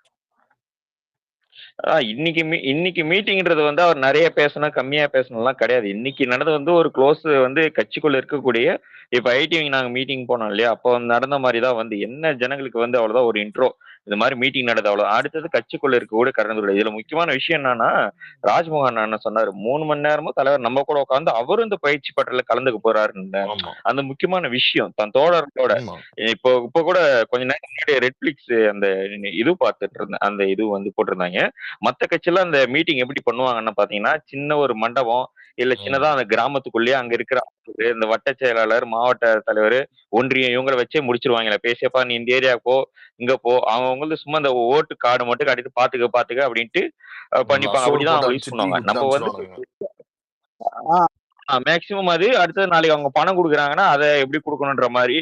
இன்னைக்கு மீட்டிங்ன்றது வந்து அவர் நிறைய பேசணும் கம்மியா பேசணும்லாம் கிடையாது. இன்னைக்கு நடந்தது வந்து ஒரு க்ளோஸ் வந்து கட்சிக்குள்ள இருக்கக்கூடிய இப்ப ஐடிவிங் நாங்க மீட்டிங் போனோம் இல்லையா, அப்போ நடந்த மாதிரி தான் வந்து என்ன ஜனங்களுக்கு வந்து அவ்வளவுதான் ஒரு இன்ட்ரோ. இந்த மாதிரி மீட்டிங் நடந்தது அவ்வளவு. அடுத்தது கட்சிக்குள்ள இருக்கக்கூடிய கலந்துரை. இதுல முக்கியமான விஷயம் என்னன்னா, ராஜ்மோகன் அண்ணன் சொன்னாரு 3 மணி நேரமும் தலைவர் நம்ம கூட உட்காந்து அவரும் இந்த பயிற்சி பட்டறையில கலந்துக்க போறாருன்னு. ஆமா, அந்த முக்கியமான விஷயம் தன் தோழர்களோட. ஆமா. இப்போ கூட கொஞ்ச நேரம் முன்னாடி ரெட்ஃபிளிக்ஸ் அந்த இது பார்த்துட்டு இருந்தேன். அந்த இது வந்து போட்டிருந்தாங்க. மத்த கட்சியெல்லாம் அந்த மீட்டிங் எப்படி பண்ணுவாங்கன்னு பாத்தீங்கன்னா, சின்ன ஒரு மண்டபம், இல்ல சின்னதா ம். அந்த கிராமத்துக்குள்ளேயே அங்க இருக்கிற ஆளு, இந்த வட்ட செயலாளர், மாவட்ட தலைவர், ஒன்றியம் இவங்கள வச்சே முடிச்சிருவாங்கல்ல. பேசியப்பா நீ இந்த ஏரியா போ, இங்க போ. அவங்கவங்களுக்கு சும்மா இந்த ஓட்டு கார்டு மட்டும் காட்டிட்டு பாத்துக்க அப்படின்ட்டு பண்ணிப்பாங்க. சோறு அப்படிதான் போட்டு அவங்க யூஸ் அனுப்பிச்சு டீ பண்ணுவாங்க. குடுத்துட்டு நம்ம வந்து அனுப்பிச்சுடுவானுங்க. மேக்ஸிமம் அது அடுத்தது நாளைக்கு அவங்க பணம் குடுக்குறாங்கன்னா, அத எப்படி குடுக்கணுன்ற மாரி,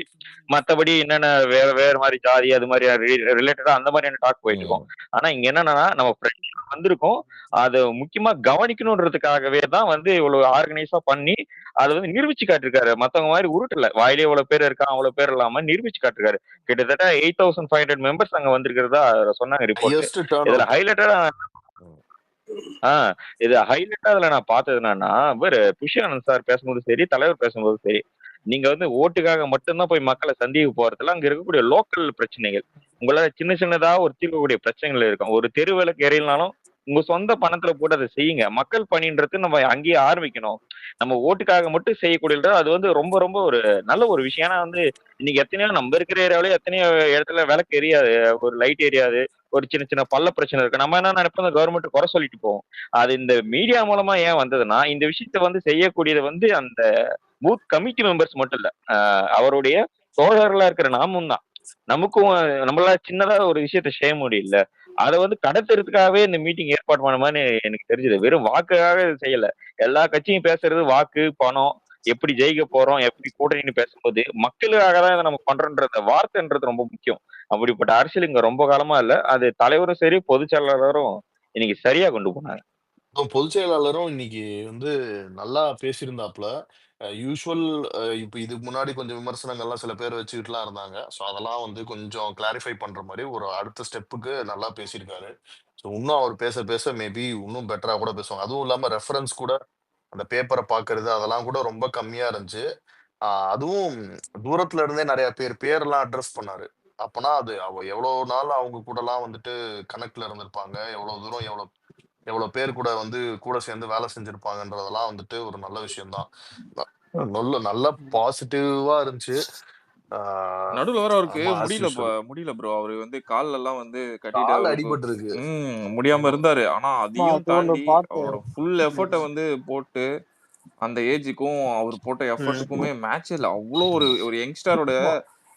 மத்தபடி என்னென்ன வேற வேற மாரி ஜாதி அது மாரி ரிலேட்டடா அந்த மாரியான டாக் போயிட்டு இருக்கும். ம். ஆனா இங்க என்னன்னா, நம்ம ஃப்ரெஷ்ஷா வந்திருக்கோம். அத முக்கியமா கவனிக்கணுன்றதுக்காகவே தான் வந்து இவ்வளவு ஆர்கனைஸா பண்ணி, அத வந்து நிரூபிச்சு காட்டியிருக்காரு. மத்தவங்க மாரி உருட்டல. வாயிலே இவ்வளவு பேர் இருக்கான், அவ்வளவு பேர் இல்லாம நிரூபிச்சு காட்டியிருக்காரு. கிட்டத்தட்ட 8500 மெம்பர்ஸ் அங்க வந்திருக்கிறதா சொன்னாங்க ரிப்போர்ட். ஹையஸ்ட் டர்ன் இதுல அவுட். ஹைலைட்டடா ஆ இது ஹைலைட்டா அதுல நான் பார்த்தது என்னன்னா, இவரு புஷ்யானந்த் சார் பேசும்போதும் சரி, தலைவர் பேசும்போதும் சரி, நீங்க வந்து ஓட்டுக்காக மட்டும் தான் போய் மக்கள சந்திக்க போறதில்ல. அங்க இருக்கக்கூடிய லோக்கல் பிரச்சனைகள். உங்களால சின்ன சின்னதா ஒரு தீர்க்கக்கூடிய பிரச்சனைகள் இருக்கும். ஒரு தெரு விளக்கு எரியலனாலும், உங்க சொந்த பணத்துல போட்டு அத செய்யுங்க. மக்கள் பணின்றது நம்ம அங்கேயே ஆரம்பிக்கணும். நம்ம ஓட்டுக்காக மட்டும் செய்யக்கூடியது அது வந்து ரொம்ப ரொம்ப ஒரு நல்ல ஒரு விஷயம். ஏன்னா வந்து இன்னைக்கு எத்தனையோ நம்ம இருக்கிற ஏரியாவிலே எத்தனையோ இடத்துல விளக்கு எரியாது. ஒரு லைட் எரியாது. ஒரு சின்ன சின்ன பள்ள பிரச்சனை இருக்கு. நம்ம என்ன நினைப்போம், இந்த கவர்மெண்ட் குறை சொல்லிட்டு போவோம். அது இந்த மீடியா மூலமா ஏன் வந்ததுன்னா, இந்த விஷயத்த வந்து செய்யக்கூடியது வந்து அந்த பூத் கமிட்டி மெம்பர்ஸ் மட்டும் இல்ல. அவருடைய தோழர்களா இருக்கிற நாமும் தான். நமக்கும் நம்மளால சின்னதா ஒரு விஷயத்த செய்ய முடியல. அத வந்து கடத்துறதுக்காகவே இந்த மீட்டிங் ஏற்பாடு பண்ண மாரி எனக்கு தெரிஞ்சது. வெறும் வாக்குக்காக இது செய்யல. எல்லா கட்சியும் பேசுறது வாக்கு, பணம், எப்படி ஜெயிக்க போறோம், எப்படி கூட்டணின்னு பேசும்போது, மக்களுக்காக தான் இத நம்ம பண்றோம்ன்ற வார்த்தைன்றது ரொம்ப முக்கியம். அப்படிப்பட்ட அரசியல் இங்க ரொம்ப காலமா இல்ல. அது தலைவரும் சரி, பொதுச் செயலாளரும் இன்னைக்கு சரியா கொண்டு போனாங்க. பொதுச் செயலாளரும் இன்னைக்கு வந்து நல்லா பேசியிருந்தாப்ல. யூசுவல் இப்ப இதுக்கு முன்னாடி கொஞ்சம் விமர்சனங்கள்லாம் சில பேர் வச்சுக்கிட்டுலாம் இருந்தாங்க. ஸோ அதெல்லாம் வந்து கொஞ்சம் கிளாரிஃபை பண்ற மாரி ஒரு அடுத்த ஸ்டெப்புக்கு நல்லா பேசியிருக்காரு. ஸோ இன்னும் அவர் பேச பேச மேபி இன்னும் பெட்டரா கூட பேசுவாங்க. அதுவும் இல்லாம ரெஃபரன்ஸ் கூட அந்த பேப்பர பார்க்கறது அதெல்லாம் கூட ரொம்ப கம்மியா இருந்துச்சு. அதுவும் தூரத்துல இருந்தே நெறைய பேர்லாம் அட்ரஸ் பண்ணாரு. அப்பன்னா அது எவ்வளோ நாள் அவங்க கூடலாம் வந்துட்டு கனெக்ட்ல இருந்திருப்பாங்க. எவ்வளோ தூரம் எவ்வளோ எவ்வளோ பேர் கூட வந்து கூட சேர்ந்து வேலை செஞ்சிருப்பாங்கன்றதெல்லாம் வந்துட்டு ஒரு நல்ல விஷயம் தான். நல்ல பாசிட்டிவா இருந்துச்சு. ஆ, நடுவுல வேற அவருக்கு ஆமா ஆஸ் யூசுவல் முடியல ப்ரோ. அவரு வந்து கால்ல எல்லாம் வந்து கட்டிட்டு கால் அவருக்கு அடிபட்டிருக்கு. முடியாம இருந்தாரு. ஆனா அதையும் அது ஒண்ணு தாண்டி பார்த்தேன். அவரோட ஃபுல் எஃபர்ட்ட வந்து போட்டு அந்த ஏஜுக்கும் அவர் போட்ட எஃபர்ட்டுக்குமே மேட்ச் இல்ல. அவ்வளோ ஒரு ஒரு யங்ஸ்டரோட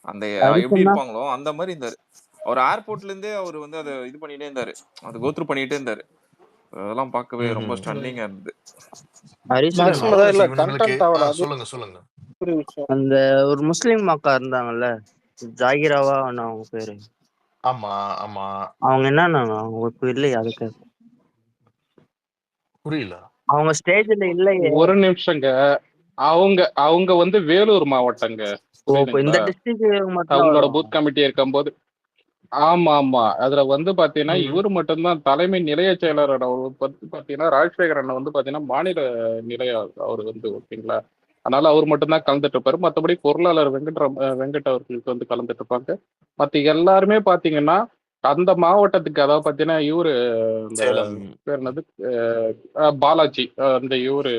அந்த எப்படி அடிஷன்னா இருப்பாங்களோ அந்த மாதிரி இருந்தாரு. அவர் ஏர்போர்ட்ல இருந்தே அவர் வந்து அதை இது பண்ணிட்டே இருந்தாரு. அதை கோத்ரூ பண்ணிட்டே இருந்தாரு. அதெல்லாம் பார்க்கவே ரொம்ப ஸ்டன்னிங்கா இருந்தது. ஹரிஷ் இல்ல மேக்ஸிமம் நல்ல அதான் இல்ல விஷயம் இவனுங்களுக்கு. கண்டென்ட் ஆகல. அது சொல்லுங்க, சொல்லுங்க. ஒரு விஷயம். அந்த ஒரு முஸ்லீம் அக்கா இருந்தாங்கல்ல, ஜாகிராவா அவங்க பேரு. ஆமா, ஆமா. அவங்க என்னன்னாங்க, அவங்க இல்லையா அதுக்கு? புரியல. அவங்க ஸ்டேஜ்ல இல்லையே. ஒரு நிமிஷங்க. அவங்க அவங்க வந்து வேலூர் மாவட்டங்க, ஓ இப்போ இந்த புரியுதுங்களா? டிஸ்ட்ரிக்ட் மட்டும் தான் அவங்களோட வருவாங்க. பூத் கமிட்டி இருக்கும்போது ஆமா ஆமா அதுல வந்து பாத்தீங்கன்னா ம். இவர் மட்டும்தான் தலைமை நிலைய செயலரோட பாத்தீங்கன்னா ராஜசேகர் அண்ணன் வந்து பாத்தீங்கன்னா மாநில நிலைய அவர் வந்து ஓகேங்களா. அதனால அவர் மட்டும்தான் கலந்துட்டு இருப்பாரு. மற்றபடி பொருளாளர் வெங்கட் அவர்களுக்கு வந்து கலந்துட்டு இருப்பாங்க. மத்த எல்லாருமே பாத்தீங்கன்னா அந்த மாவட்டத்துக்கு, அதாவது பாத்தீங்கன்னா இவரு இந்த சேலம் பேர் என்னது பாலாஜி, அந்த இவரு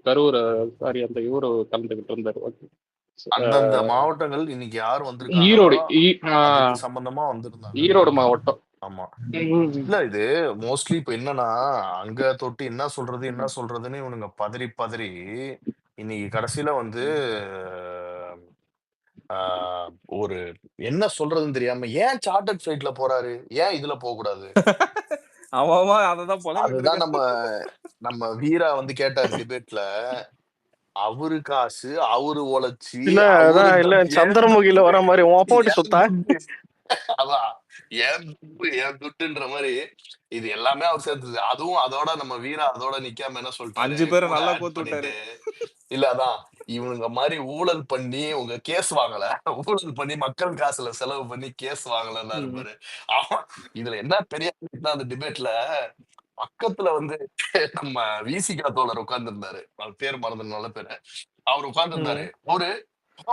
கரூர், சாரி அந்த இவரு கலந்துகிட்டு இருந்தாரு. Okay. அந்தந்த மாவட்டங்கள் இன்னைக்கு யார் வந்திருக்காங்களோ ஈரோடு அதுக்கு சம்பந்தமா வந்திருந்தாங்க ஈரோடு நினைக்கிறேன். மாவட்டம். ஆமா இல்ல இது மோஸ்ட்லி இப்ப என்னன்னா அங்க தொட்டு என்ன சொல்றதுன்னு இவனுங்க பதறி பதறி இன்னைக்கு கடைசியில வந்து ஆஹ், ஒரு என்ன சொல்றதுன்னு தெரியாம ஏன் சார்ட்டர்ட் ஃபிளைட்ல போறாரு, ஏன் இதுல போக கூடாது? அவன் அததான் புலம்பிட்டு அதுதான் இருக்கான். நம்ம வீரா வந்து கேட்டார் டிபேட்ல. அவரு காசு அவரு உழைச்சி இல்ல அவரு அதான் இல்ல ஏன் சந்திரமுகில வர மாதிரி உன் அப்பா ஏன் சுத்தா. துட்டு அதான் ஏன் துட்டுன்ற மாதிரி இது எல்லாமே அவர் சேர்த்தது. அதுவும் அதோட நம்ம வீரா அதோட நிக்காம என்ன 5 சொல்லிட்டாரு பேரை கூட நல்லா ஆட் கோத்து விட்டாரு. பண்ணிட்டு இல்ல அதான் இவனுங்க மாதிரி ஊழல் பண்ணி உங்க கேஸ் வாங்கல, ஊழல் பண்ணி மக்கள் காசுல செலவு பண்ணி கேஸ் வாங்கலன்னா இருப்பாரு. அவன் இதுல என்ன பெரிய அந்த டிபேட்ல பக்கத்துல வந்து நம்ம விசிகா தோழர் உட்கார்ந்து இருந்தாரு. அவர் பேர் மறந்து நல்ல பேரு. அவர் உட்கார்ந்து இருந்தாரு. அவரு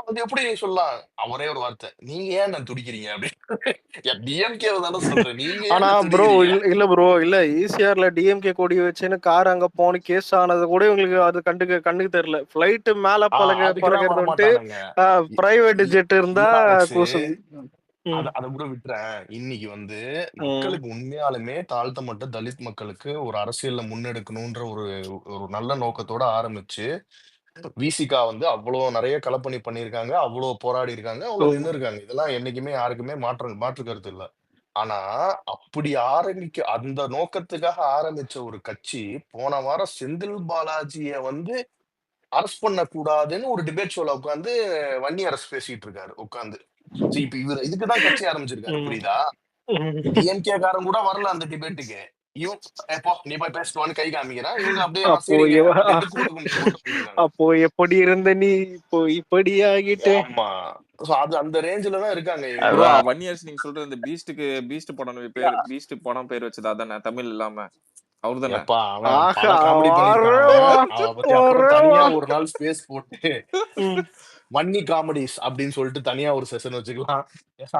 அது எப்படி சொல்லலாம், ஒரே ஒரு வார்த்தை, நீங்க ஏன் நான் துடிக்கிறீங்க அப்படின்னு. டிஎம்கே தானே சொல்றேன், நீங்க ஆனா ஏன் ப்ரோ துடிக்கிறீங்க? இல்ல ப்ரோ இல்ல ஈசிஆர்ல டிஎம்கே கொடி வச்சுன்னு கார் அங்க போன கேஸ் ஆனது கூட உங்களுக்கு அது கண்ணுக்கு தெரியல. பிளைட் மேல அதுக்கெல்லாம் பறக்கிறது வந்துட்டு வரமாட்டானுங்க. பிரைவேட் ஜெட் இருந்தா இல்ல அலெக்ஸ், கூசுது. அத கூட விட்டுறேன். இன்னைக்கு வந்து மக்களுக்கு உண்மையாலுமே தாழ்த்தப்பட்ட தலித் மக்களுக்கு ஒரு அரசியல்ல முன்னெடுக்கணும்ன்ற ஒரு ஒரு நல்ல நோக்கத்தோட ஆரம்பிச்சு விசிகா வந்து அவ்வளவு நிறைய களப்பணி பண்ணியிருக்காங்க, அவ்வளவு போராடி இருக்காங்க, அவ்வளவு நின்று இருக்காங்க. இதெல்லாம் என்னைக்குமே யாருக்குமே மாற்று கருத்து இல்ல. ஆனா அப்படி அந்த நோக்கத்துக்காக ஆரம்பிச்ச ஒரு கட்சி போன வாரம் செந்தில் பாலாஜிய வந்து அரெஸ்ட் பண்ண கூடாதுன்னு ஒரு டிபேட் ஷோல உட்கார்ந்து வன்னி அரசு பேசிட்டு இருக்காரு உட்கார்ந்து. இப்ப இவர் இதுக்குதான் கட்சி ஆரம்பிச்சிருக்காரு, புரியுதா? டிஎம்கே காரன் கூட வரல அந்த டிபேட்டுக்கு. எப்போ நீ போய் பேசுவான்னு கை காமிக்கிறான். இவங்க அப்படியே சரிங்க அப்படின்ட்டு கூட்டு போயிருக்காங்க. அப்போ எப்படி இருந்த நீ இப்போ இப்படி ஆகிட்டு. ஆமா அது அந்த ரேஞ்சில தான் இருக்காங்க ப்ரோ இவங்க. 1 இயர்ஸ் நீங்க சொல்றது இந்த பீஸ்ட் படம் பேர், பீஸ்ட் படம் பேர் வச்சது அதானே, தமிழ் இல்லாம அவர் தானே? எப்பா அவன் பல காமெடி பண்ணிருக்கான். அவ பத்தி அப்புறம் தனியா ஒரு நாள் ஸ்பேஸ் போட்டு வன்னி காமெடிஸ் அப்படின்னு சொல்லிட்டு தனியா ஒரு செஷன் வச்சுக்கலாம்.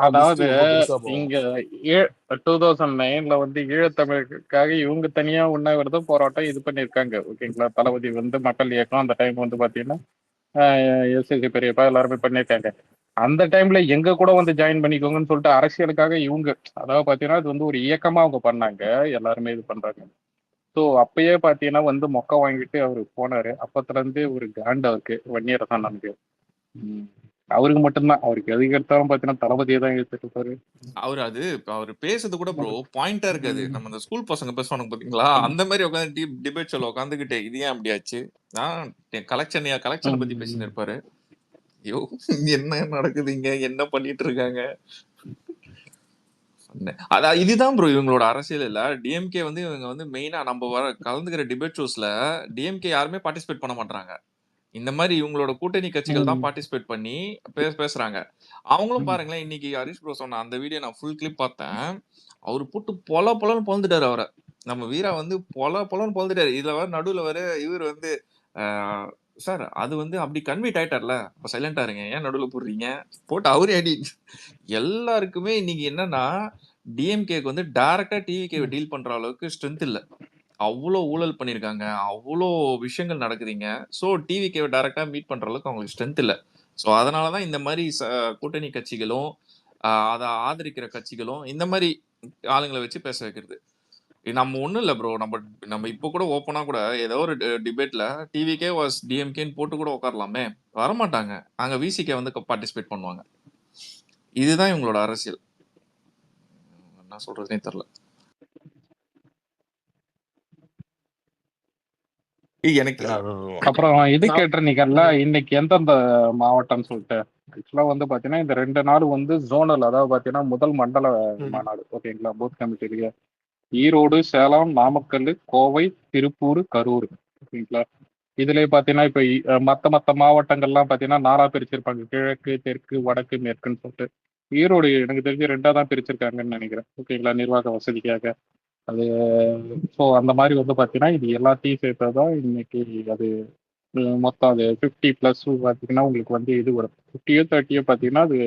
அதாவது இங்க 2009ல வந்து ஈழத்தமிழுக்காக இவங்க தனியா உண்ணாவிரதம் போராட்டம் இது பண்ணிருக்காங்க. ஓகேங்களா. தளபதி வந்து மக்கள் இயக்கம் அந்த டைம் வந்து பாத்தீங்கன்னா எஸ்எஸ்சி பெரியப்பா எல்லாருமே பண்ணிருக்காங்க. அந்த டைம்ல எங்க கூட வந்து ஜாயின் பண்ணிக்கோங்கன்னு சொல்லிட்டு அரசியலுக்காக இவங்க, அதாவது பாத்தீங்கன்னா இது வந்து ஒரு இயக்கமா அவங்க பண்ணாங்க. எல்லாருமே இது பண்றாங்க. ஸோ அப்பயே பாத்தீங்கன்னா வந்து மொக்க வாங்கிட்டு அவரு போனாரு. அப்பத்துல இருந்து ஒரு காண்ட் அவருக்கு வன்னியரசன் நமக்கு. அவருக்கு மட்டும்தான், அவருக்கு எதுக்கு எடுத்தாலும் பாத்தீங்கன்னா தளபதியை தான் எடுத்துட்டு இருப்பாரு. அவரு பேசுறது கூட ப்ரோ பாயிண்டா இருக்காது. நம்ம இந்த ஸ்கூல் பசங்க பேசுவானுங்க பாத்தீங்களா, அந்த மாதிரி உட்காந்து டிபேட் சொல்ல உட்காந்துக்கிட்டு இது ஏன் அப்படியாச்சு, கலெக்ஷனை பத்தி பேசிட்டு இருப்பாரு. ஐயோ என்ன நடக்குதுங்க, என்ன பண்ணிட்டு இருக்காங்க. அதான் இதுதான் ப்ரோ இவங்களோட அரசியல். இல்ல டிஎம்கே வந்து இவங்க வந்து மெயினா நம்ம கலந்துக்கிற டிபேட் ஷோஸ்ல டிஎம்கே யாருமே பார்ட்டிசிபேட் பண்ண மாட்டாங்க. இந்த மாதிரி இவங்களோட கூட்டணி கட்சிகள் தான் பார்ட்டிசிபேட் பண்ணி பேசுறாங்க. அவங்களும் பாருங்களேன், இன்னைக்கு ஹரிஷ் ப்ரோ சொன்ன அந்த வீடியோ நான் ஃபுல் கிளிப் பார்த்தேன். அவரு போட்டு பொலன்னு பொழந்துட்டாரு அவரை. நம்ம வீரா வந்து பொலன்னு பொழந்துட்டாரு. இதுல வர நடுவுல வர இவர் வந்து சார் அது வந்து அப்படி கன்வீட் ஆயிட்டார்ல, அப்ப சைலண்டா இருங்க, ஏன் நடுவுல போடுறீங்க போட்டு அவரே அடி. எல்லாருக்குமே இன்னைக்கு என்னன்னா டிஎம்கேக்கு வந்து டைரக்டா டிவிகேவை டீல் பண்ற அளவுக்கு ஸ்ட்ரென்த் இல்ல. அவ்வளோ ஊழல் பண்ணியிருக்காங்க, அவ்வளோ விஷயங்கள் நடக்குதுங்க. ஸோ டிவிகேவை டைரக்டா மீட் பண்ற அளவுக்கு அவங்களுக்கு ஸ்ட்ரென்த் இல்ல. ஸோ அதனாலதான் இந்த மாதிரி கூட்டணி கட்சிகளும் அதை ஆதரிக்கிற கட்சிகளும் இந்த மாதிரி ஆளுங்களை வச்சு பேச வைக்கிறது. நம்ம ஒண்ணும் இல்ல ப்ரோ, நம்ம இப்போ கூட ஓப்பனா கூட ஏதோ ஒரு டிபேட்ல டிவிகே வாஸ் டிஎம்கேன்னு போட்டு கூட உட்காரலாமே, வரமாட்டாங்க. அங்க விசிகே வந்து பார்ட்டிசிபேட் பண்ணுவாங்க. இதுதான் இவங்களோட அரசியல். என்ன சொல்றதுனே தெரியல. எனக்கு அப்புறம் இது கேட்டிருந்தீங்கல்ல இன்னைக்கு எந்தெந்த மாவட்டம்னு சொல்லிட்டு. ஆக்சுவலா வந்து பாத்தீங்கன்னா இந்த 2 நாள் வந்து ஜோனல், அதாவது பாத்தீங்கன்னா முதல் மண்டல மாநாடு. ஓகேங்களா. பூத் கமிட்டிலேயே ஈரோடு, சேலம், நாமக்கல், கோவை, திருப்பூர், கரூர். ஓகேங்களா. இதுலயே பாத்தீங்கன்னா இப்ப மத்த மாவட்டங்கள்லாம் பாத்தீங்கன்னா 4ஆ பிரிச்சிருப்பாங்க. கிழக்கு, தெற்கு, வடக்கு, மேற்குன்னு சொல்லிட்டு. ஈரோடு எனக்கு தெரிஞ்சு 2ஆ தான் பிரிச்சிருக்காங்கன்னு நினைக்கிறேன். ஓகேங்களா? நிர்வாக வசதிக்காக. அது ஸோ அந்த மாதிரி வந்து பாத்தீங்கன்னா இது எல்லாத்தையும் சேர்த்ததான் இன்னைக்கு அது மொத்தம் அது 50 பிளஸ் பார்த்தீங்கன்னா உங்களுக்கு வந்து இது வரும். 50யோ 30யோ பார்த்தீங்கன்னா அது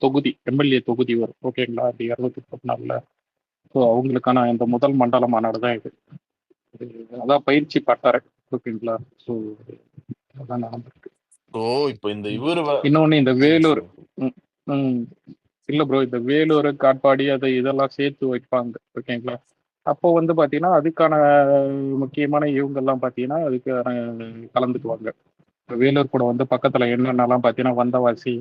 தொகுதி எம்எல்ஏ தொகுதி வரும். ஓகேங்களா? அது 214ல. ஸோ அவங்களுக்கான இந்த முதல் மண்டல மாநாடு தான் இது. அதான் பயிற்சி பட்டறை. ஓகேங்களா? ஸோ அதான் நடந்திருக்கு. ஸோ இப்போ இந்த இவரு இன்னொன்னு இந்த வேலூர் இல்ல ப்ரோ, இந்த வேலூர், காட்பாடி அதை இதெல்லாம் சேர்த்து வைப்பாங்க. ஓகேங்களா? அப்போ வந்து பாத்தீங்கன்னா அதுக்கான முக்கியமான இவங்கெல்லாம் பாத்தீங்கன்னா அதுக்கான கலந்துக்குவாங்க. வேலூர் கூட வந்து பக்கத்துல என்னென்னலாம் பார்த்தீங்கன்னா வந்தவாசி,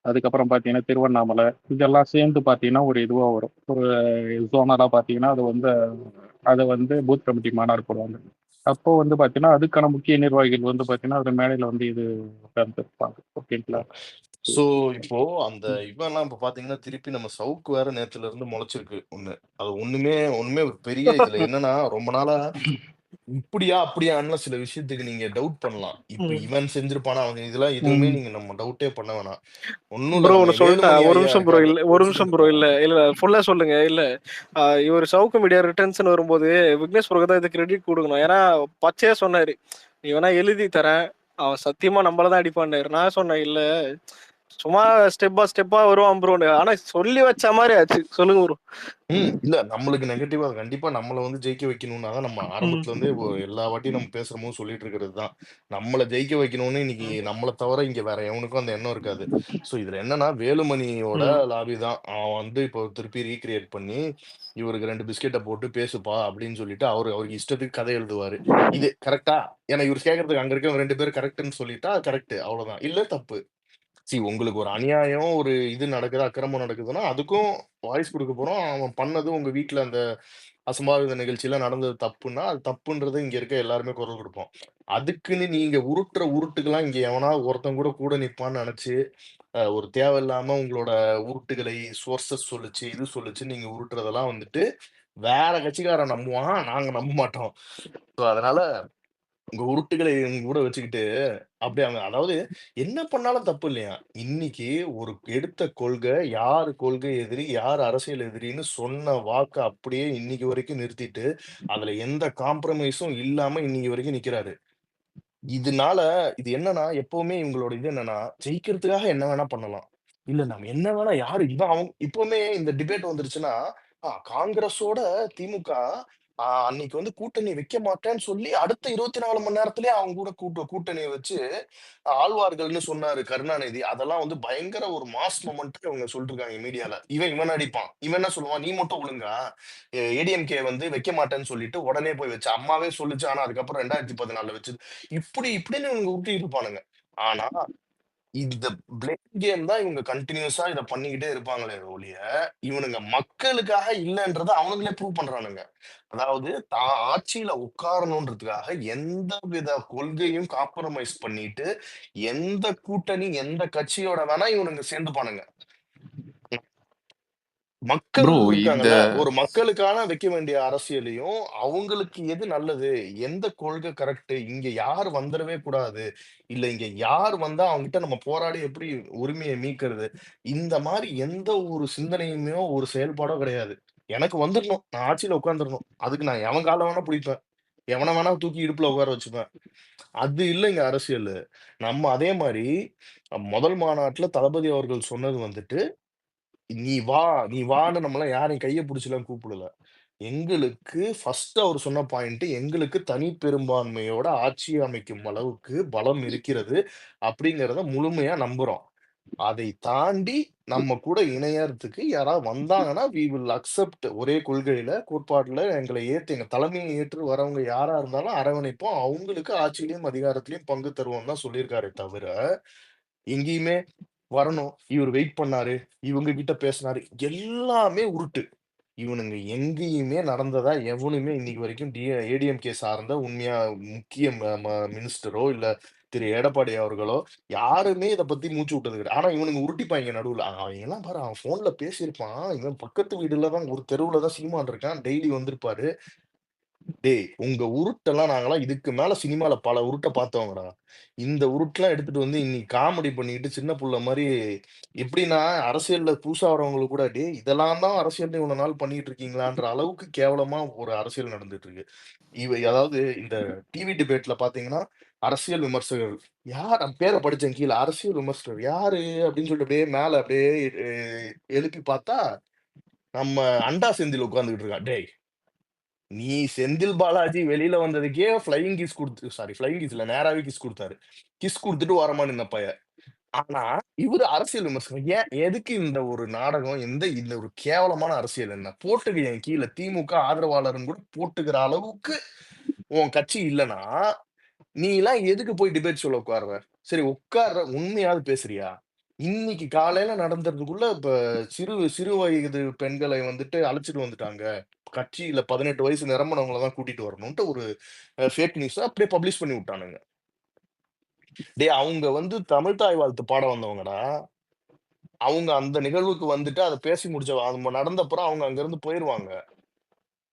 அதுக்கப்புறம் பார்த்தீங்கன்னா திருவண்ணாமலை, இதெல்லாம் சேர்ந்து பார்த்தீங்கன்னா ஒரு இதுவா வரும். ஒரு ஜோனலா பார்த்தீங்கன்னா அதை வந்து பூத் கமிட்டி மாநாடு போடுவாங்க. அப்போ வந்து பார்த்தீங்கன்னா அதுக்கான முக்கிய நிர்வாகிகள் வந்து பார்த்தீங்கன்னா அது மேடையில வந்து இது உட்கார்ந்துருப்பாங்க. ஓகேங்களா? சோ இப்போ அந்த இவெல்லாம் இப்ப பாத்தீங்கன்னா திருப்பி நம்ம சவுக்கு வேற நேத்துல இருந்து முளைச்சிருக்கு ஒண்ணு. அது ஒண்ணுமே ஒரு பெரிய இதுல என்னன்னா ரொம்ப நாளா இப்படியா அப்படியான்னு சில விஷயத்துக்கு நீங்க டவுட் பண்ணலாம். இப்ப இவன் செஞ்சிருப்பானா அவங்க இதெல்லாம் எதுவுமே நீங்க நம்ம டவுட்டே பண்ண வேணாம். ஒண்ணும் இல்ல ப்ரோ நம்ம ஒன்னு சொல்லிட்டா வேலுமணி ஒரு ஐயா நிமிஷம் ப்ரோ இருக்காரு. இல்ல ஒரு நிமிஷம் ப்ரோ இல்ல இல்ல ஃபுல்லா சொல்லுங்க இல்ல இவர் சவுக்கு மீடியா ரிட்டர்ன்ஸ் வரும்போது விக்னேஷ் ப்ரோக்கு தான் இது கிரெடிட் கொடுக்கணும். ஏன்னா பச்சையா சொன்னாரு நீ வேணா எழுதி தரேன் அவன் சத்தியமா நம்மளதான் அடிப்பான்னாரு. நான் சொன்னேன் இல்ல சும்மா ஸ்டெப்பா வருவான் ப்ரோன்னு. ஆனா சொல்லி வச்ச மாதிரி ஆச்சு. சொல்லுங்க ப்ரோ. இல்ல நம்மளுக்கு நெகட்டிவா கண்டிப்பா நம்மள வந்து ஜெயிக்க வைக்கணும்னா தான் நம்ம ஆரம்பத்துல இருந்தே எல்லா வாட்டியும் நம்ம பேசுறோமோ சொல்லிட்டு இருக்கிறது தான். நம்மள ஜெயிக்க வைக்கணும்னு இன்னைக்கு நம்மள தவிர இங்க வேற எவனுக்கும் அந்த எண்ணம் இருக்காது. சோ இதுல என்னன்னா வேலுமணியோட லாபி தான். அவன் வந்து இப்போ திருப்பி ரீக்ரியேட் பண்ணி இவருக்கு 2 பிஸ்கெட்ட போட்டு பேசுப்பா அப்படின்னு சொல்லிட்டு அவருக்கு இஷ்டத்துக்கு கதை எழுதுவாரு. இது கரெக்டா? ஏன்னா இவர் கேட்கறதுக்கு அங்க இருக்க 2 பேர் கரெக்ட்ன்னு சொல்லிட்டா கரெக்ட் அவ்வளவுதான். இல்ல தப்பு. உங்களுக்கு ஒரு அநியாயம், ஒரு இது நடக்குது, அக்கிரமம் நடக்குதுன்னா, அதுக்கும் வாய்ஸ் குடுக்க போறோம். அவன் பண்ணது உங்க வீட்ல அந்த அசம்பாவித நிகழ்ச்சியில நடந்தது தப்புன்னா, அது தப்புன்றத இங்க இருக்க எல்லாருமே குரல் குடுப்போம். அதுக்குன்னு நீங்க உருட்டுற உருட்டுக்கெல்லாம் இங்க எவனாவது ஒருத்தன் கூட நிப்பான்னு நெனச்சு, ஒரு தேவையில்லாம உங்களோட உருட்டுகளை சோர்சஸ் சொல்லுச்சு, இது சொல்லுச்சுன்னு நீங்க உருட்டுறதெல்லாம் வந்துட்டு, வேற கட்சிக்காரன் நம்புவான். நாங்க நம்ப மாட்டோம். ஸோ அதனால உங்க உருட்டுகளை எங்க கூட வச்சுக்கிட்டு, அப்படியே அதாவது என்ன பண்ணாலும் தப்பு இல்லையா? இன்னைக்கு ஒரு எடுத்த கொள்கை, யாரு கொள்கை எதிரி, யார் அரசியல் எதிரின்னு சொன்ன வாக்க அப்படியே இன்னைக்கு வரைக்கும் நிறுத்திட்டு, அதுல எந்த காம்ப்ரமைஸும் இல்லாம இன்னைக்கு வரைக்கும் நிக்கிறாரு. இதனால இது என்னன்னா, எப்பவுமே இவங்களோட இது என்னன்னா, ஜெயிக்கிறதுக்காக என்ன வேணா பண்ணலாம். இல்ல நம்ம என்ன வேணா யாரு இவன் இப்பவுமே இந்த டிபேட் வந்துருச்சுன்னா, காங்கிரஸோட திமுக அன்னைக்கு வந்து கூட்டணி வைக்க மாட்டேன்னு சொல்லி, அடுத்த 24 மணி நேரத்திலேயே அவங்க கூட கூட்டணிய வச்சு, ஆழ்வார்கள்ன்னு சொன்னாரு கருணாநிதி. அதெல்லாம் வந்து பயங்கர ஒரு மாஸ் மொமெண்ட்ன்னு இவங்க சொல்லிட்டு இருக்காங்க மீடியால. இவன் அடிப்பான். இவன் என்ன சொல்லுவான், "நீ மட்டும் ஒழுங்கா ஏடிஎம்கே வந்து வைக்க மாட்டேன்னு சொல்லிட்டு உடனே போய் வச்சு அம்மாவே சொல்லுச்சு. ஆனா அதுக்கப்புறம் 2014ல வச்சது." இப்படின்னு இவங்க உருட்டிட்டு இருப்பானுங்க. ஆனா இந்த பிளேம் கேம் தான் இவங்க கன்டினியூஸா இத பண்ணிக்கிட்டே இருப்பாங்களே ஒழிய, இவனுங்க மக்களுக்காக இல்லன்றத அவனுங்களே ப்ரூவ் பண்றானுங்க. அதாவது தான் ஆட்சியில உட்காரணுன்றதுக்காக எந்த வித கொள்கையும் காம்ப்ரமைஸ் பண்ணிட்டு, எந்த கூட்டணி, எந்த கட்சியோட வேணா இவனுங்க சேர்ந்துப்பானுங்க. மக்கள் ப்ரோ இந்த இருக்காங்கல்ல, ஒரு மக்களுக்கான வைக்க வேண்டிய அரசியலையும், அவங்களுக்கு எது நல்லது, எந்த கொள்கை கரெக்ட், இங்க யார் வந்துரவே கூடாது, இல்ல இங்க யார் வந்தா அவங்ககிட்ட நம்ம போராடி எப்படி உரிமைய மீட்கிறது, இந்த மாரி எந்த ஒரு சிந்தனையுமே, ஒரு செயல்பாடோ கிடையாது. எனக்கு வந்துரணும். நான் ஆட்சியில உட்கார்ந்துரணும். அதுக்கு நான் எவன் கால வேணா புடிப்பேன். எவன வேணா தூக்கி இடுப்புல உட்கார வச்சுப்பேன். அது இல்லைங்க அரசியலு. நம்ம அதே மாரி முதல் மாநாட்டுல தளபதி அவர்கள் சொன்னது வந்துட்டு நீ வா, நீ வான்னு நம்மலாம் யாரையும் கைய புடிச்சுலாம் கூப்பிடல. எங்களுக்கு ஃபர்ஸ்ட் அவர் சொன்ன பாயிண்ட் எங்களுக்கு தனி பெரும்பான்மையோட ஆட்சி அமைக்கும் அளவுக்கு பலம் இருக்கிறது அப்படிங்கிறத முழுமையா நம்புறோம். அதை தாண்டி நம்ம கூட இணையறதுக்கு யாராவது வந்தாங்கன்னா, வி வில் அக்செப்ட் ஒரே கொள்கையில, கோட்பாட்டுல எங்களை ஏத்து எங்க தலைமையை ஏற்று வரவங்க யாரா இருந்தாலும் அரவணைப்போம். அவங்களுக்கு ஆட்சியிலயும், அதிகாரத்திலயும் பங்கு தருவோம்னு தான் சொல்லியிருக்காரே தவிர, எங்கேயுமே வரணும். இவரு வெயிட் பண்ணாரு. இவங்க கிட்ட பேசினாரு. எல்லாமே உருட்டு. இவனுங்க எங்கேயுமே நடந்ததா எவனுமே இன்னைக்கு வரைக்கும் ஏடிஎம்கே சார்ந்த உண்மையா முக்கிய மினிஸ்டரோ, இல்ல திரு எடப்பாடி அவர்களோ யாருமே இத பத்தி மூச்சு விட்டது கிடையாது. ஆனா இவனுங்க உருட்டிப்பாய்ங்க நடுவுல. அவன்லாம் பாரு அவன் ஃபோன்ல பேசியிருப்பான். இவன் பக்கத்து வீடுல தான் ஒரு தெருவுல தான் சீமான் இருக்கான். டெய்லி வந்திருப்பாரு. டேய் உங்க உருட்டெல்லாம் நாங்களாம் இதுக்கு மேல சினிமால பல உருட்ட பார்த்தவங்கடா. இந்த உருட்டுலாம் எடுத்துட்டு வந்து இன்னைக்கு காமெடி பண்ணிக்கிட்டு சின்ன புள்ள மாரி எப்படின்னா, அரசியல்ல புதுசா வரவங்களுக்கு கூட, "டேய் இதெல்லாம் தான் அரசியல்ல இவ்வளவு நாள் பண்ணிட்டு இருக்கீங்களான்ற" அளவுக்கு கேவலமா ஒரு அரசியல் நடந்துட்டு இருக்கு. அதாவது இந்த டிவி டிபேட்ல பார்த்தீங்கன்னா, அரசியல் விமர்சகர்கள். யார் பேர படிச்சேன் கீழ. அரசியல் விமர்சகர் யாரு? அப்படின்னு சொல்லிட்டு அப்படியே மேல அப்படியே எ எழுப்பி பார்த்தா, நம்ம அண்டா செந்தில் உட்கார்ந்துகிட்டு இருக்கான். டேய் நீ செந்தில் பாலாஜி வெளியில வந்ததுக்கே ஃப்ளையிங் கிஸ் ஃப்ளையிங் கிஸ் இல்ல நேராவே கிஸ் குடுத்தாரு. கிஸ் குடுத்துட்டு ஓரமா நின்ன பையன். ஆனா, இவரு அரசியல் விமர்சனம். ஏன் எதுக்கு இந்த ஒரு நாடகம்? இந்த ஒரு கேவலமான அரசியல் என்ன? போட்டுக்க என் கீழ திமுக ஆதரவாளர்ன்னு கூட போட்டுக்கிற அளவுக்கு உன் கட்சி இல்லன்னா, நீலாம் எதுக்கு போய் டிபேட் ஷோல உட்கார்ற? சரி உட்கார்ற உண்மையாவது பேசுறியா? இன்னைக்கு காலையில நடந்ததுக்குள்ள இப்ப சிறு சிறு வயது பெண்களை வந்துட்டு அழைச்சிட்டு வந்துட்டாங்க. கட்சியில 18 வயசு நிரம்பினவங்கள தான் கூட்டிட்டு வரணும்ன்ட்டு ஒரு ஃபேக் நியூஸ அப்படியே பப்ளிஷ் பண்ணி விட்டானுங்க. டேய் அவங்க வந்து தமிழ் தாய் வாழ்த்து பாட வந்தவங்கடா. அவங்க அந்த நிகழ்வுக்கு வந்துட்டு அத பேசி முடிச்ச அது நடந்தப்புறம் அவங்க அங்கிருந்து போயிருவாங்க.